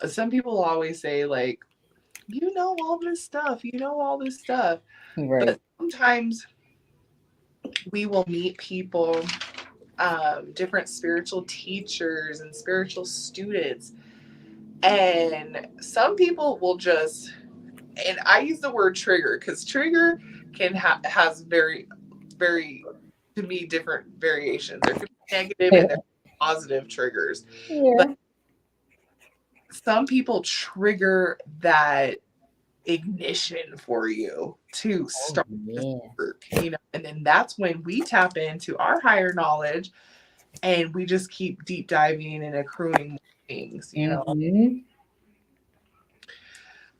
some people always say, like, all this stuff, all this stuff. Right. But sometimes we will meet people, different spiritual teachers and spiritual students, and some people will just, and I use the word trigger because trigger has very, very, to me, different variations. There could be negative and there could be positive triggers, but Yeah. some people trigger that ignition for you to Oh start this yeah. work, and then that's when we tap into our higher knowledge, and we just keep deep diving and accruing more things. Hmm.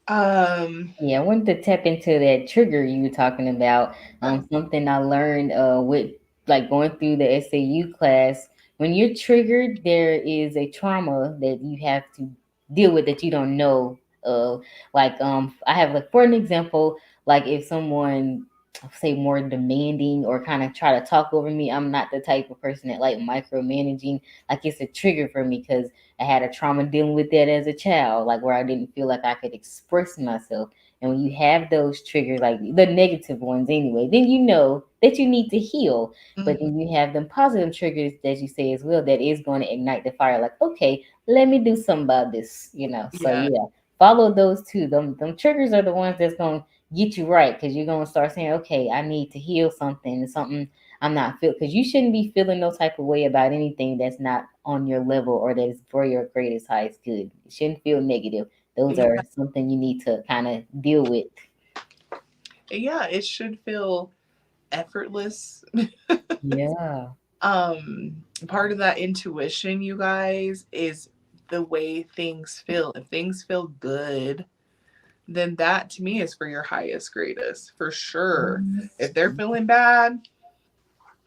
Um, Yeah, I wanted to tap into that trigger you were talking about. Something I learned with like going through the SAU class. When you're triggered, there is a trauma that you have to deal with that you don't know. Like I have like for an example, like if someone say more demanding or kind of try to talk over me, I'm not the type of person that like micromanaging. Like it's a trigger for me because I had a trauma dealing with that as a child, like where I didn't feel like I could express myself. And when you have those triggers, like the negative ones anyway, then you know that you need to heal. But mhm. then you have them positive triggers that you say as well that is going to ignite the fire. Like, okay, let me do something about this, you know. So Yeah, yeah, follow those two. Them triggers are the ones that's going to get you right because you're going to start saying, okay, I need to heal something, something I'm not feel because you shouldn't be feeling no type of way about anything that's not on your level or that is for your greatest highest good. You shouldn't feel negative. Those yeah, are something you need to kind of deal with. yeah. It should feel effortless. Yeah. Part of that intuition, you guys, is the way things feel. If things feel good, then that to me is for your highest greatest for sure. If they're feeling bad,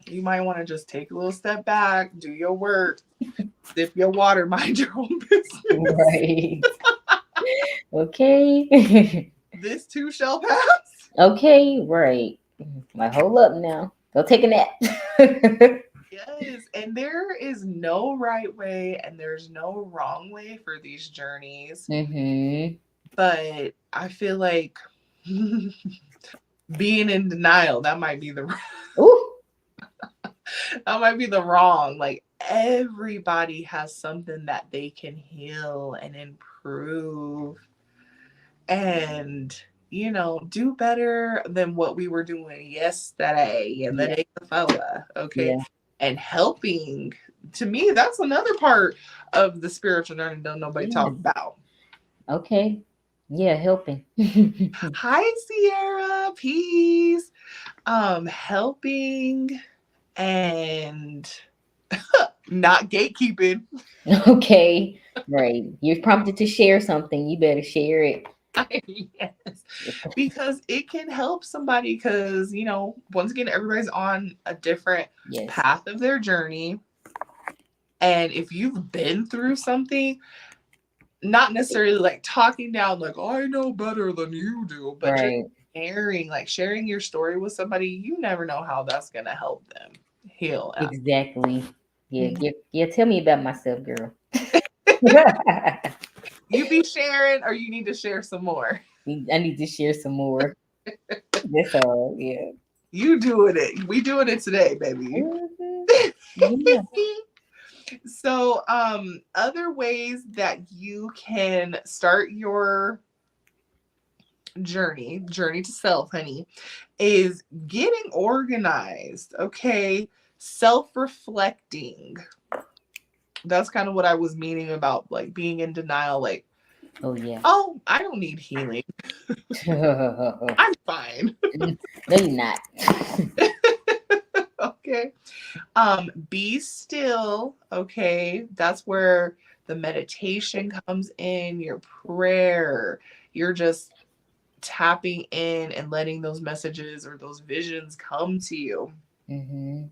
you might want to just take a little step back, do your work, sip your water, mind your own business. Right. Okay. This too shall pass. Okay. Right. Like, hold up now. Go take a nap. Yes, and there is no right way and there's no wrong way for these journeys. Mm-hmm. But I feel like being in denial, that might be the Ooh. that might be the wrong. Like everybody has something that they can heal and improve and do better than what we were doing yesterday and the Yeah. day before. Okay. Yeah. And helping, to me, that's another part of the spiritual journey don't nobody Yeah. talk about. Okay. Yeah. Helping. Hi Sierra, peace. Helping and not gatekeeping. Okay. Right. You're prompted to share something. You better share it. Yes, because it can help somebody because once again everybody's on a different Yes. path of their journey, and if you've been through something, not necessarily like talking down like I know better than you do, but just Right. sharing your story with somebody, you never know how that's going to help them heal. Exactly. Yeah. Mhm. Yeah. Tell me about myself, girl. You be sharing or you need to share some more. I need to share some more. That's all. Yeah. You doing it, we doing it today, baby. Mhm. Yeah. So, other ways that you can start your journey to self, honey, is getting organized, okay? Self-reflecting. That's kind of what I was meaning about like being in denial, like, Oh yeah. oh, I don't need healing. No, I'm fine. you're not. Okay. Be still, okay? That's where the meditation comes in, your prayer. You're just tapping in and letting those messages or those visions come to you Hmm.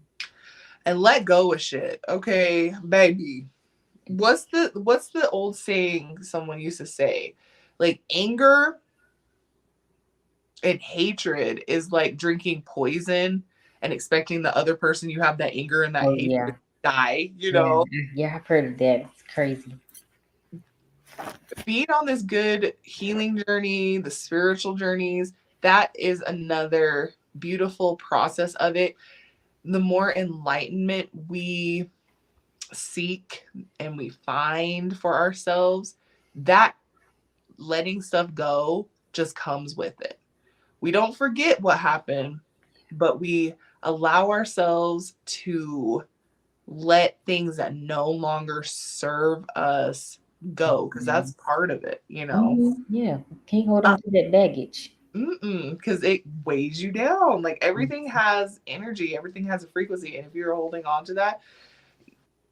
and let go of shit. Okay, baby. What's the old saying someone used to say? Like anger and hatred is like drinking poison and expecting the other person you have that anger and that Oh hatred to yeah. die, Yeah. Yeah. I've heard of that. It's crazy. being on this good healing journey, the spiritual journeys, that is another beautiful process of it. The more enlightenment we seek and we find for ourselves, that letting stuff go just comes with it. We don't forget what happened, but we allow ourselves to let things that no longer serve us go because that's part of it. Yeah. Can't hold Uh, on to that baggage. because it weighs you down. Like everything has energy, everything has a frequency, and if you're holding on to that,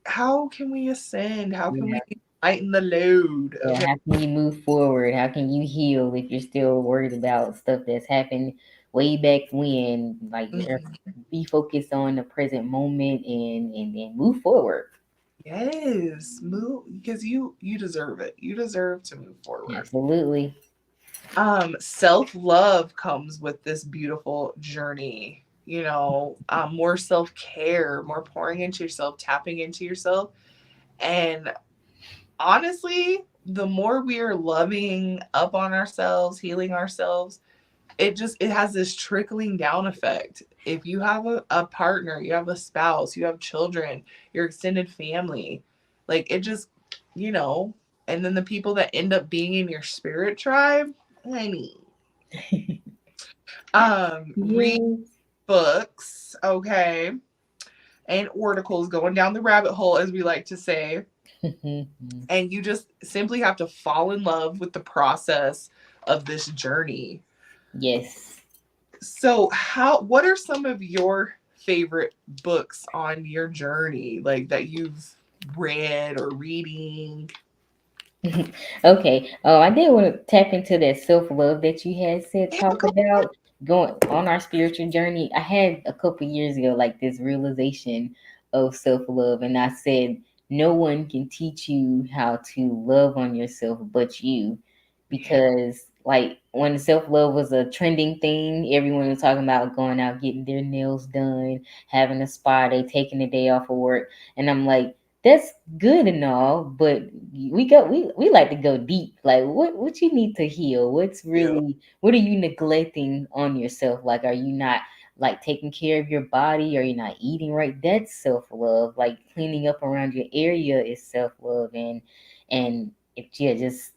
how can we ascend? How can we Yeah. Lighten the load. Yeah, Okay. how can you move forward? How can you heal if you're still worried about stuff that's happened way back when? Like, Mhm. be focused on the present moment and move forward. Yes, move because you deserve it. You deserve to move forward. Absolutely. Self-love comes with this beautiful journey. More self-care, more pouring into yourself, tapping into yourself. And honestly, the more we are loving up on ourselves, healing ourselves, it has this trickling down effect. If you have a partner, you have a spouse, you have children, your extended family, like it just, you know, and then the people that end up being in your spirit tribe, I mean, read Yes. books, okay, and articles, going down the rabbit hole, as we like to say. And you just simply have to fall in love with the process of this journey. Yes. So, what are some of your favorite books on your journey, like that you've read or reading? Okay. Oh, I did want to tap into that self love that you had said Yeah, talk go ahead. about going on our spiritual journey. I had a couple years ago like this realization of self love, and I said no one can teach you how to love on yourself but you, Yeah. because like when self love was a trending thing, everyone was talking about going out getting their nails done, having a spa day, taking a day off of work, and I'm like, that's good and all, but we like to go deep. Like what you need to heal? Yeah. What are you neglecting on yourself? Like, are you not like taking care of your body? Are you not eating right? That's self love. Like cleaning up around your area is self love, and if yeah, just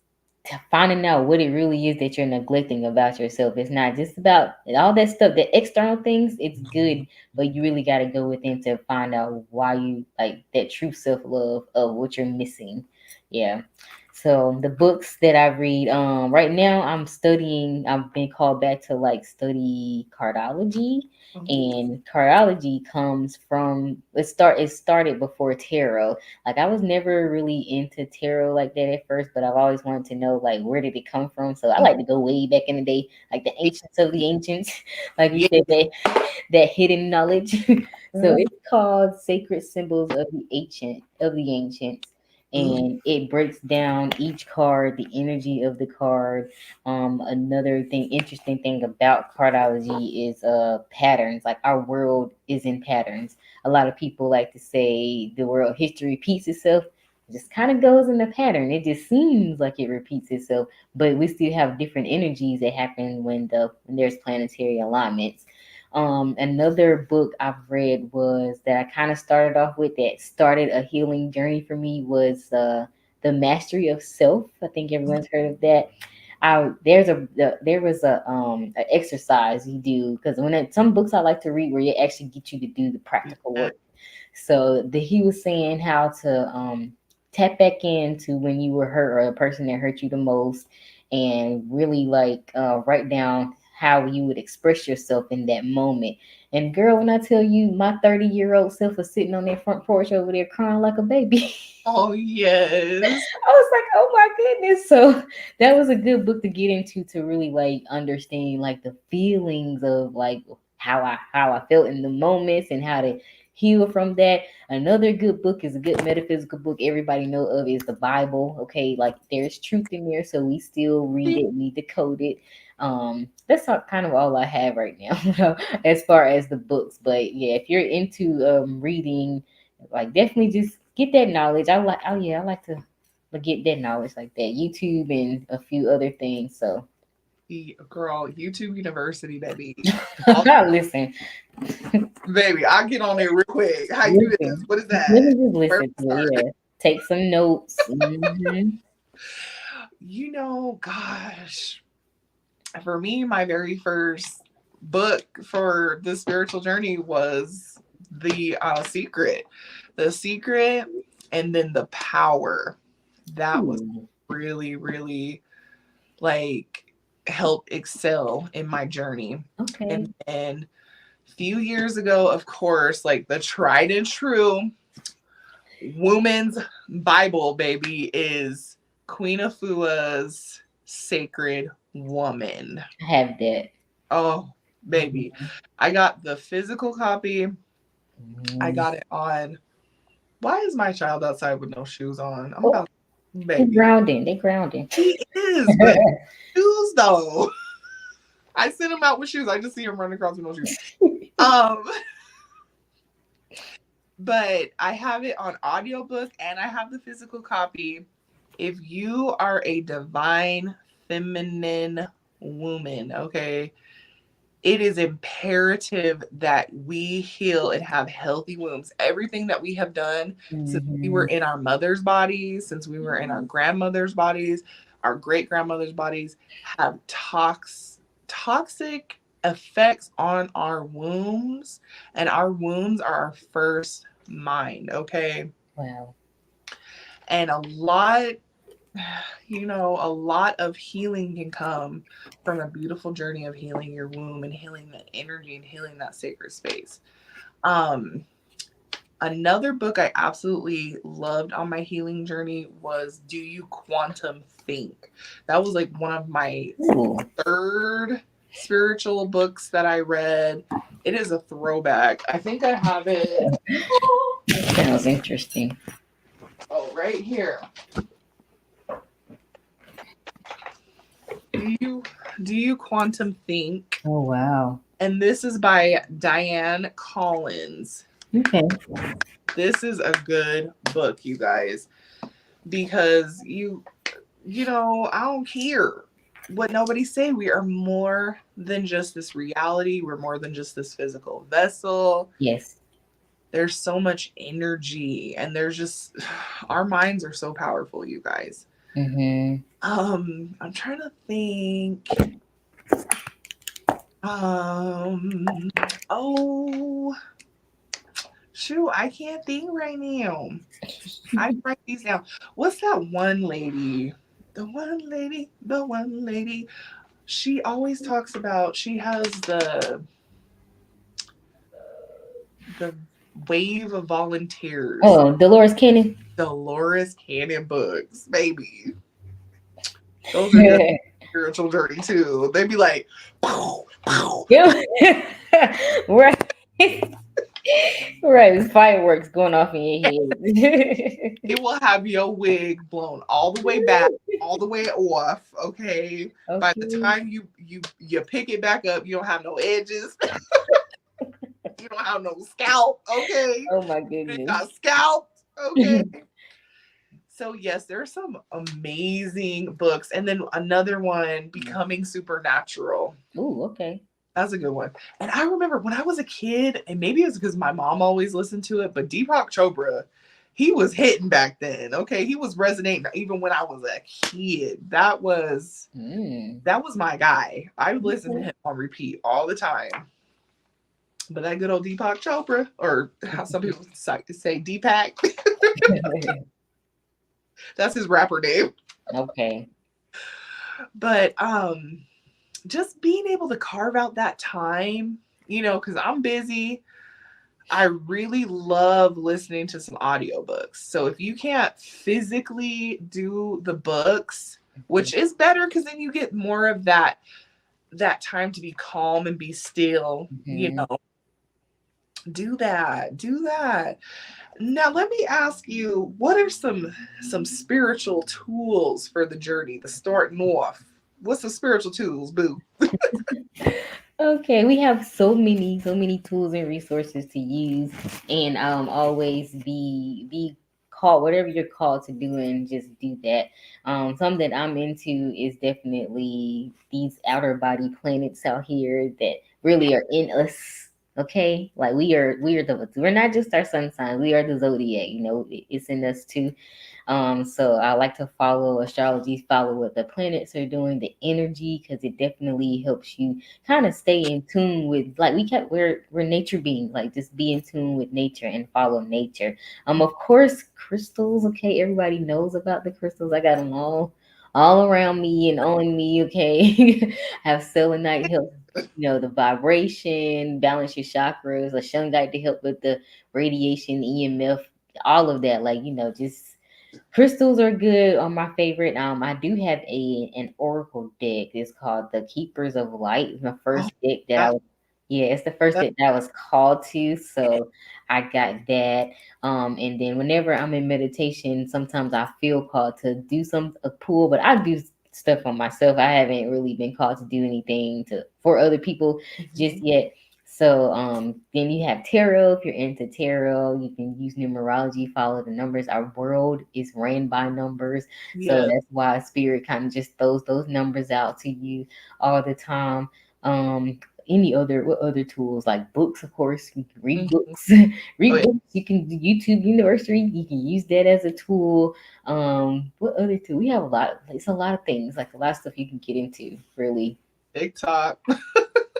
finding out what it really is that you're neglecting about yourself. It's not just about all that stuff, the external things. It's good, but you really got to go within to find out why you like that true self love of what you're missing. Yeah. So the books that I read, right now I'm studying. I've been called back to like study cardology, Oh, and cardology comes from it started before tarot. Like I was never really into tarot like that at first, but I've always wanted to know like where did it come from. So I like to go way back in the day, like the ancients of the ancients, like we yeah. said that hidden knowledge. So Mhm. it's called Sacred Symbols of the Ancients. Mhm. And it breaks down each card, the energy of the card. Another interesting thing about cardology is patterns. Like our world is in patterns. A lot of people like to say the world history repeats itself. It just kind of goes in a pattern. It just seems like it repeats itself, but we still have different energies that happen when there's planetary alignments. Another book I've read was that I kind of started off with that started a healing journey for me was The Mastery of Self. I think everyone's heard of that. There was a exercise you do because some books I like to read where you actually get you to do the practical Yeah. work. So he was saying how to tap back into when you were hurt or the person that hurt you the most, and really like write down how you would express yourself in that moment. And girl, when I tell you, my 30-year-old self was sitting on that front porch over there crying like a baby. Oh, yes. I was like, oh my goodness. So that was a good book to get into to really like understand like the feelings of like how I felt in the moments and how to heal from that. Another good book is a good metaphysical book everybody know of is the Bible. Okay, like there's truth in there, so we still read it, we decode it. That's kind of all I have right now as far as the books. But yeah, if you're into reading, like definitely just get that knowledge. I like to get that knowledge like that. YouTube and a few other things. So Girl, YouTube University, baby. I'll, listen, baby, I'll get on there real quick. How you do this? listen. What is Let that? me just Where listen to to it. start? Yeah, take some notes. Gosh, for me, my very first book for the spiritual journey was The Secret, and then The Power. That was Ooh, really, really like helped excel in my journey. okay. And then a few years ago, of course, like the tried and true. Woman's Bible, baby, is Queen Afua's Sacred Woman. I have that. Oh, baby. I got the physical copy. I Mhm. got it on. Why is my child outside with no shoes on? I'm Oh, about, they baby. grounding. They grounding. He is, but shoes though. I sent him out with shoes. I just see him running across with no shoes. Um, but I have it on audiobook and I have the physical copy. If you are a divine feminine woman, okay, it is imperative that we heal and have healthy wombs. Everything that we have done since we were Mhm. in our mother's bodies, since we were in our grandmother's bodies, our great grandmother's bodies, have toxic effects on our wombs, and our wombs are our first mind, okay? Wow. And a lot, a lot of healing can come from a beautiful journey of healing your womb and healing that energy and healing that sacred space. Um, Another book I absolutely loved on my healing journey was Do You Quantum Think? That was like one of my Ooh, third spiritual books that I read. It is a throwback. I think I have it. that sounds interesting. Oh, right here. Do you do you quantum think? Oh wow. And this is by Diane Collins. Okay. This is a good book, you guys, because I don't care what nobody say. We are more than just this reality. We're more than just this physical vessel. Yes. There's so much energy and there's just our minds are so powerful, you guys. Mhm. I'm trying to think. Um oh shoot, I can't think right now. I write these down. What's that one lady? The one lady. She always talks about she has the wave of volunteers. Oh, Dolores Cannon. Dolores Cannon books, baby. Those are good spiritual journey too. They'd be like, pow, pow. Yeah. Right. Right. It's fireworks going off in your head. It will have your wig blown all the way back, all the way off. Okay. By the Okay. time you pick it back up, you don't have no edges. You don't have no scalp. Okay. Oh my You ain't goodness. got scalped. Okay. So yes, there are some amazing books, and then another one, Becoming Supernatural. Ooh, okay. That's a good one. And I remember when I was a kid, and maybe it's because my mom always listened to it, but Deepak Chopra, he was hitting back then. Okay, he was resonating even when I was a kid. Mm. That was my guy. I would listen to Okay. him on repeat all the time. But that good old Deepak Chopra, or how some people say Deepak, that's his rapper name. Okay. But just being able to carve out that time, because I'm busy. I really love listening to some audiobooks. So if you can't physically do the books, which is better because then you get more of that time to be calm and be still, Mhm. do that. Do that. Now let me ask you, what are some spiritual tools for the journey, the starting off? What's the spiritual tools, boo? Okay, we have so many tools and resources to use, and always be called whatever you're called to do, and just do that. Some that I'm into is definitely these outer body planets out here that really are in us. Okay, like we're not just our sun sign, we are the zodiac. It's in us too. So I like to follow astrology, follow what the planets are doing, the energy, because it definitely helps you kind of stay in tune with, like, we're nature beings, like just be in tune with nature and follow nature. Of course, crystals. Okay, everybody knows about the crystals. I got them all around me and on me. Okay, have selenite help. The vibration, balance your chakras. A shungite to help with the radiation, EMF all of that. Like, just crystals are good on my favorite. I do have an oracle deck. It's called the Keepers of Light. It's my Oh, first deck that I that, was. Yeah, it's the first that deck that I was called to, so I got that. And then whenever I'm in meditation, sometimes I feel called to do a pull, but I do stuff on myself. I haven't really been called to do anything to for other people just mhm. yet. So then you have tarot. If you're into tarot, you can use numerology, follow the numbers. Our world is ran by numbers, so Yeah. that's why spirit kind of just throws those numbers out to you all the time. Um, any other what other tools like books? Of course, you can read Mhm. books. Oh, Read yeah. books. You can do YouTube University. You can use that as a tool. What other tool? We have a lot. It's a lot of things, like a lot of stuff you can get into. Really, TikTok.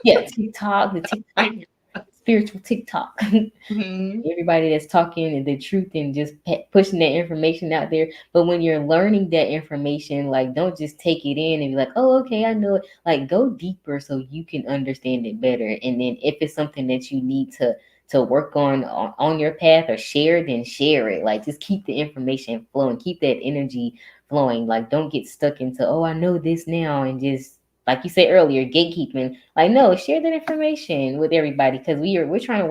yeah. TikTok, the TikTok, I spiritual TikTok. Mhm. Everybody that's talking and the truth and just pushing that information out there. But when you're learning that information, like don't just take it in and be like, oh, okay, I know it. Like go deeper so you can understand it better. And then if it's something that you need to work on your path or share, then share it. Like just keep the information flowing, keep that energy flowing. Like don't get stuck into, oh, I know this now, and just like you said earlier, gatekeeping. Like, no, share that information with everybody because we're trying to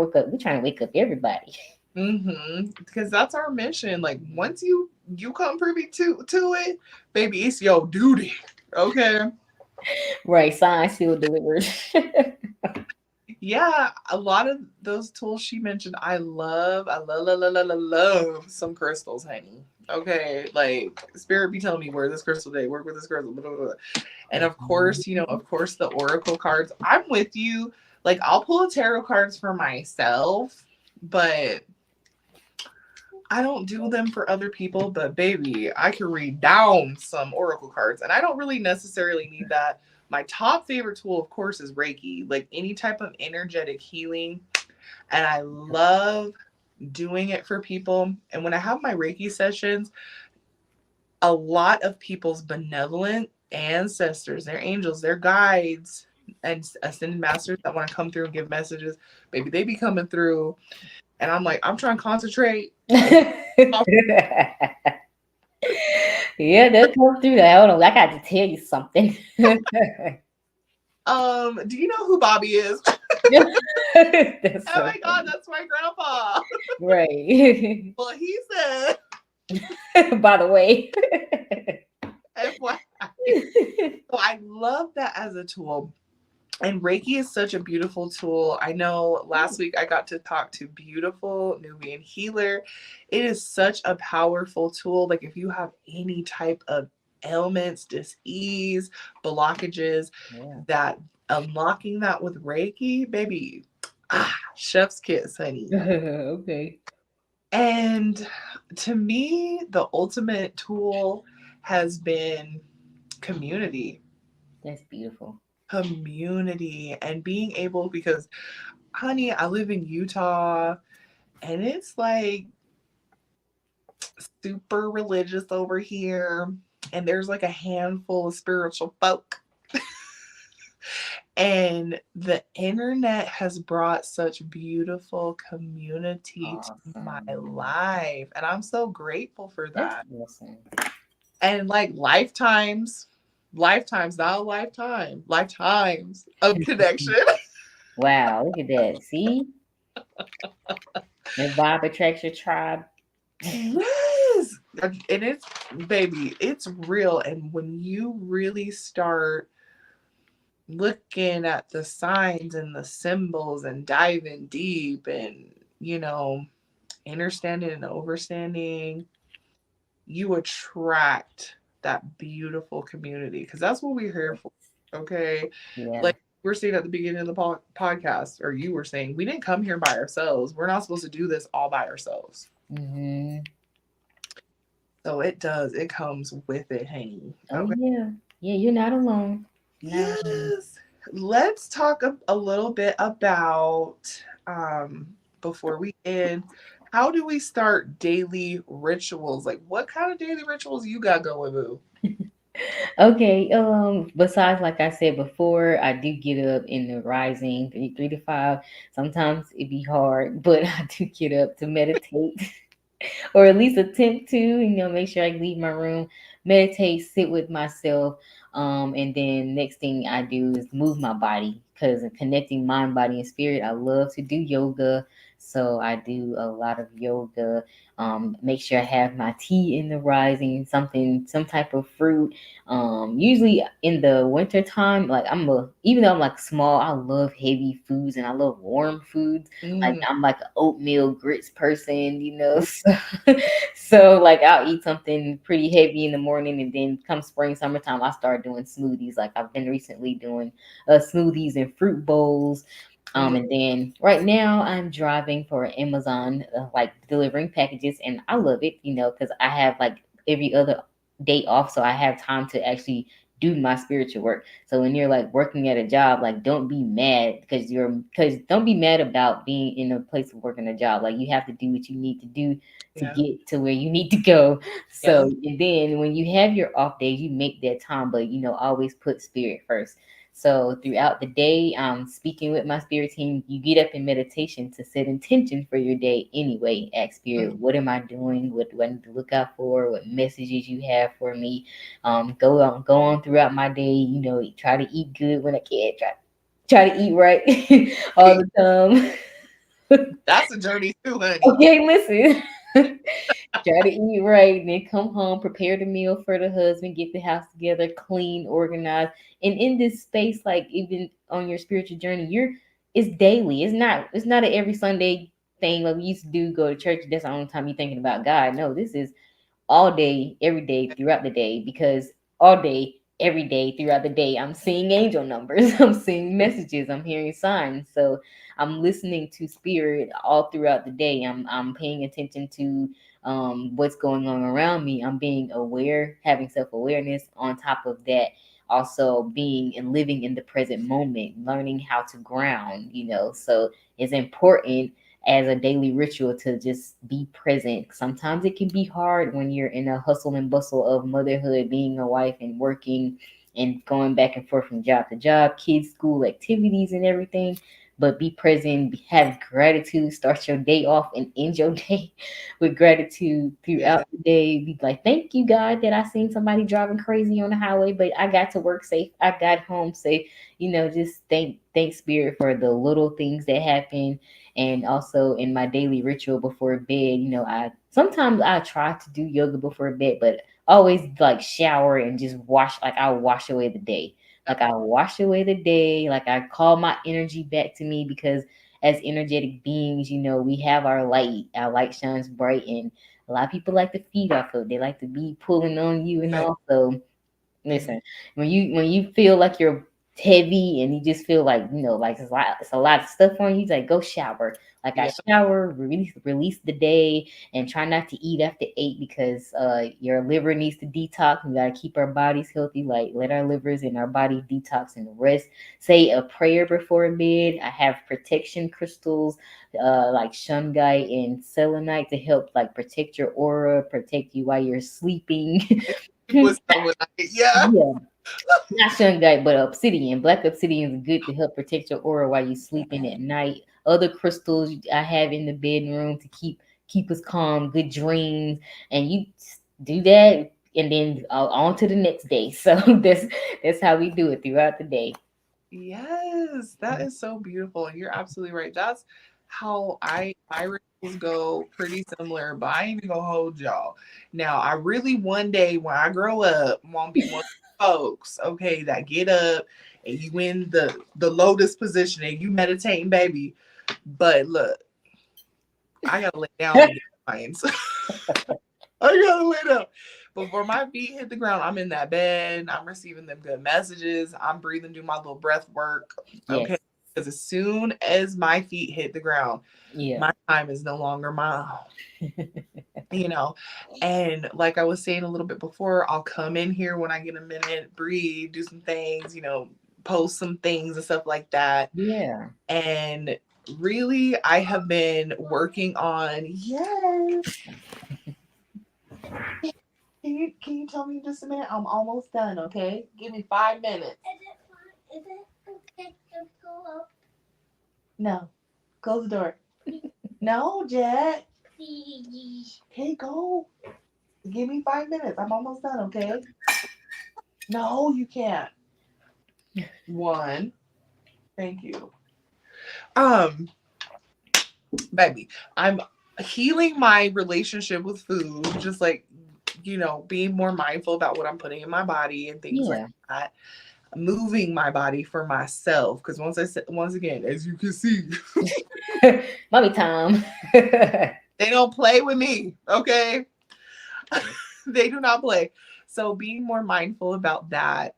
wake up everybody. Because that's our mission. Like once you come privy to it, baby, it's your duty. Okay. Right, signed, sealed, delivered. Yeah, a lot of those tools she mentioned, I love some crystals, honey. Okay, like spirit be telling me wear this crystal today, work with this crystal, blah, blah, blah. And of course, of course, the oracle cards. I'm with you. Like I'll pull a tarot cards for myself, but I don't do them for other people. But baby, I can read down some oracle cards, and I don't really necessarily need that. My top favorite tool, of course, is Reiki. Like any type of energetic healing, and I love doing it for people. And when I have my Reiki sessions, a lot of people's benevolent ancestors, their angels, their guides, and ascended masters that want to come through and give messages, baby, they be coming through. And I'm like, I'm trying to concentrate. Yeah, they'll come through that. Hold on, I got to tell you something. Do you know who Bobby is? That's Oh so my God, that's my grandpa. right. Well, he said, By the way. FYI. So I love that as a tool. And Reiki is such a beautiful tool. I know last week I got to talk to beautiful Nubian healer. It is such a powerful tool. Like if you have any type of ailments, dis-ease, blockages, Yeah. that unlocking that with Reiki, baby, chef's kiss, honey. Okay. And to me, the ultimate tool has been community. That's beautiful. Community and being able, because honey, I live in Utah and it's like super religious over here. And there's like a handful of spiritual folk. And the internet has brought such beautiful community to my Awesome. life. And I'm so grateful for That's that. awesome. And like lifetimes, not a lifetime, lifetimes of connection. Wow, look at that. See? That vibe attracts your tribe. Yes. And it's, baby, it's real. And when you really start looking at the signs and the symbols and diving deep and, you know, understanding and overstanding, you attract that beautiful community because that's what we're here for. Okay. Yeah. Like we're saying at the beginning of the podcast, or you were saying, we didn't come here by ourselves. We're not supposed to do this all by ourselves. Hmm. So it does. It comes with it, honey. Oh Okay. yeah. Yeah, you're not alone. Not alone. Yes. Let's talk a little bit about, before we end, how do we start daily rituals? Like, what kind of daily rituals you got going, boo? Okay. Besides, like I said before, I do get up in the rising 3 to 5. Sometimes it be hard, but I do get up to meditate. or at least attempt to, make sure I leave my room, meditate, sit with myself. And then next thing I do is move my body because connecting mind, body, and spirit. I love to do yoga. So I do a lot of yoga. Make sure I have my tea in the rising, something, some type of fruit. Usually in the winter time, like even though I'm like small, I love heavy foods and I love warm foods. Like Mm. I'm like an oatmeal grits person. So like I'll eat something pretty heavy in the morning, and then come spring, summertime, I start doing smoothies. Like I've been recently doing smoothies and fruit bowls. Mm. And then right now I'm driving for Amazon, like delivering packages, and I love it, because I have like every other day off, so I have time to actually do my spiritual work. So when you're like working at a job, like don't be mad because don't be mad about being in a place of working a job. Like you have to do what you need to do to Yeah. get to where you need to go. So Yes. and then when you have your off days, you make that time, but always put spirit first. So throughout the day, speaking with my spirit team, you get up in meditation to set intention for your day anyway. Ask spirit, Mm. what am I doing? What do I need to look out for? What messages you have for me? Go on throughout my day. Try to eat good when I can. Try to eat right all the time. That's a journey too, honey. Okay, listen. Try to eat right, and then come home, prepare the meal for the husband, get the house together, clean, organized. And in this space, like even on your spiritual journey, it's daily. It's not a every Sunday thing like we used to do, go to church. That's the only time you're thinking about God. No, this is all day, every day, throughout the day, because all day, every day, throughout the day, I'm seeing angel numbers, I'm seeing messages, I'm hearing signs. So I'm listening to spirit all throughout the day. I'm paying attention to what's going on around me. I'm being aware, having self awareness. On top of that, also being and living in the present moment, learning how to ground. So it's important as a daily ritual to just be present. Sometimes it can be hard when you're in a hustle and bustle of motherhood, being a wife and working and going back and forth from job to job, kids, school activities, and everything. But be present, have gratitude, start your day off and end your day with gratitude throughout Yeah. the day. Be like, thank you, God, that I seen somebody driving crazy on the highway, but I got to work safe. I got home safe. Just thank spirit for the little things that happen. And also in my daily ritual before bed, I sometimes I try to do yoga before bed, but always like shower and just wash, like I wash away the day. Like I wash away the day, like I call my energy back to me, because as energetic beings, we have our light. Our light shines bright, and a lot of people like to feed off of it. They like to be pulling on you, and Okay. also Mm. listen, when you feel like you're heavy and you just feel like like it's a lot of stuff on you, like go shower. Like I Yeah. shower, release the day, and try not to eat after 8, because your liver needs to detox. We gotta keep our bodies healthy. Like let our livers and our body detox and rest. Say a prayer before bed. I have protection crystals, like shungite and selenite, to help like protect your aura, protect you while you're sleeping. With someone. Yeah. Yeah, not shungite, but obsidian. Black obsidian is good to help protect your aura while you're sleeping at night. Other crystals I have in the bedroom to keep us calm, good dreams, and you do that, and then on to the next day. So that's how we do it throughout the day. Yes, that is so beautiful. And you're absolutely right. That's how my rituals go, pretty similar, but I ain't even gonna hold y'all. Now, I really one day when I grow up want to be one of the folks, okay, that get up and you in the lotus position and you meditating, baby. But look, I gotta lay down to get mine. I gotta lay down. Before my feet hit the ground, I'm in that bed. I'm receiving them good messages. I'm breathing, do my little breath work. Okay. Yes. Because as soon as my feet hit the ground, Yeah. my time is no longer my you know. And like I was saying a little bit before, I'll come in here when I get a minute, breathe, do some things, post some things and stuff like that. Yeah. And really, I have been working on, yes. Can you tell me just a minute? I'm almost done, okay? Give me 5 minutes. Is it okay to go up? No. Close the door. No, Jet. Okay, go. Give me 5 minutes. I'm almost done, okay? No, you can't. One. Thank you. Um, Baby, I'm healing my relationship with food, just like, being more mindful about what I'm putting in my body and things like Yeah. that. Moving my body for myself. Because once again, as you can see, Mommy time. they don't play with me, okay? They do not play. So being more mindful about that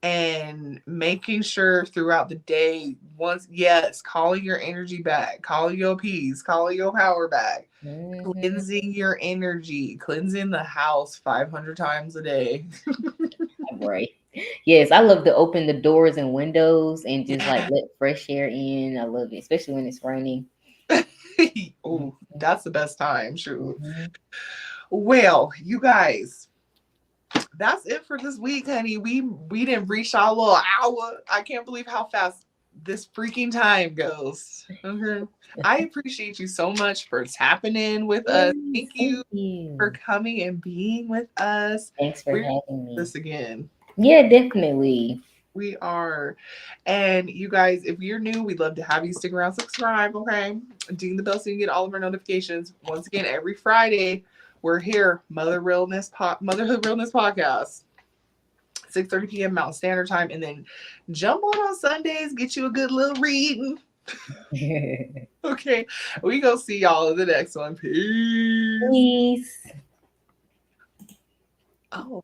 and making sure throughout the day, yes, calling your energy back, calling your peace, calling your power back, Mhm. cleansing your energy, cleansing the house 500 times a day. Right. Yes, I love to open the doors and windows and just like Yeah. let fresh air in. I love it, especially when it's raining. Oh, that's the best time. True. Mhm. Well, you guys, that's it for this week, honey. We didn't reach our little hour. I can't believe how fast this freaking time goes. Okay. I appreciate you so much for tapping in with us. Yes, Thank thank you for you. coming and being with us. Thanks for We're gonna having do me. this again. Yeah, definitely. We are. And you guys, if you're new, we'd love to have you stick around, subscribe, okay? Ding the bell so you can get all of our notifications. Once again, every Friday, we're here, Motherhood Realness Podcast. 6:30 p.m. Mountain Standard Time, and then jump on Sundays, get you a good little reading. Okay, we go see y'all in the next one. Peace. Peace. Oh.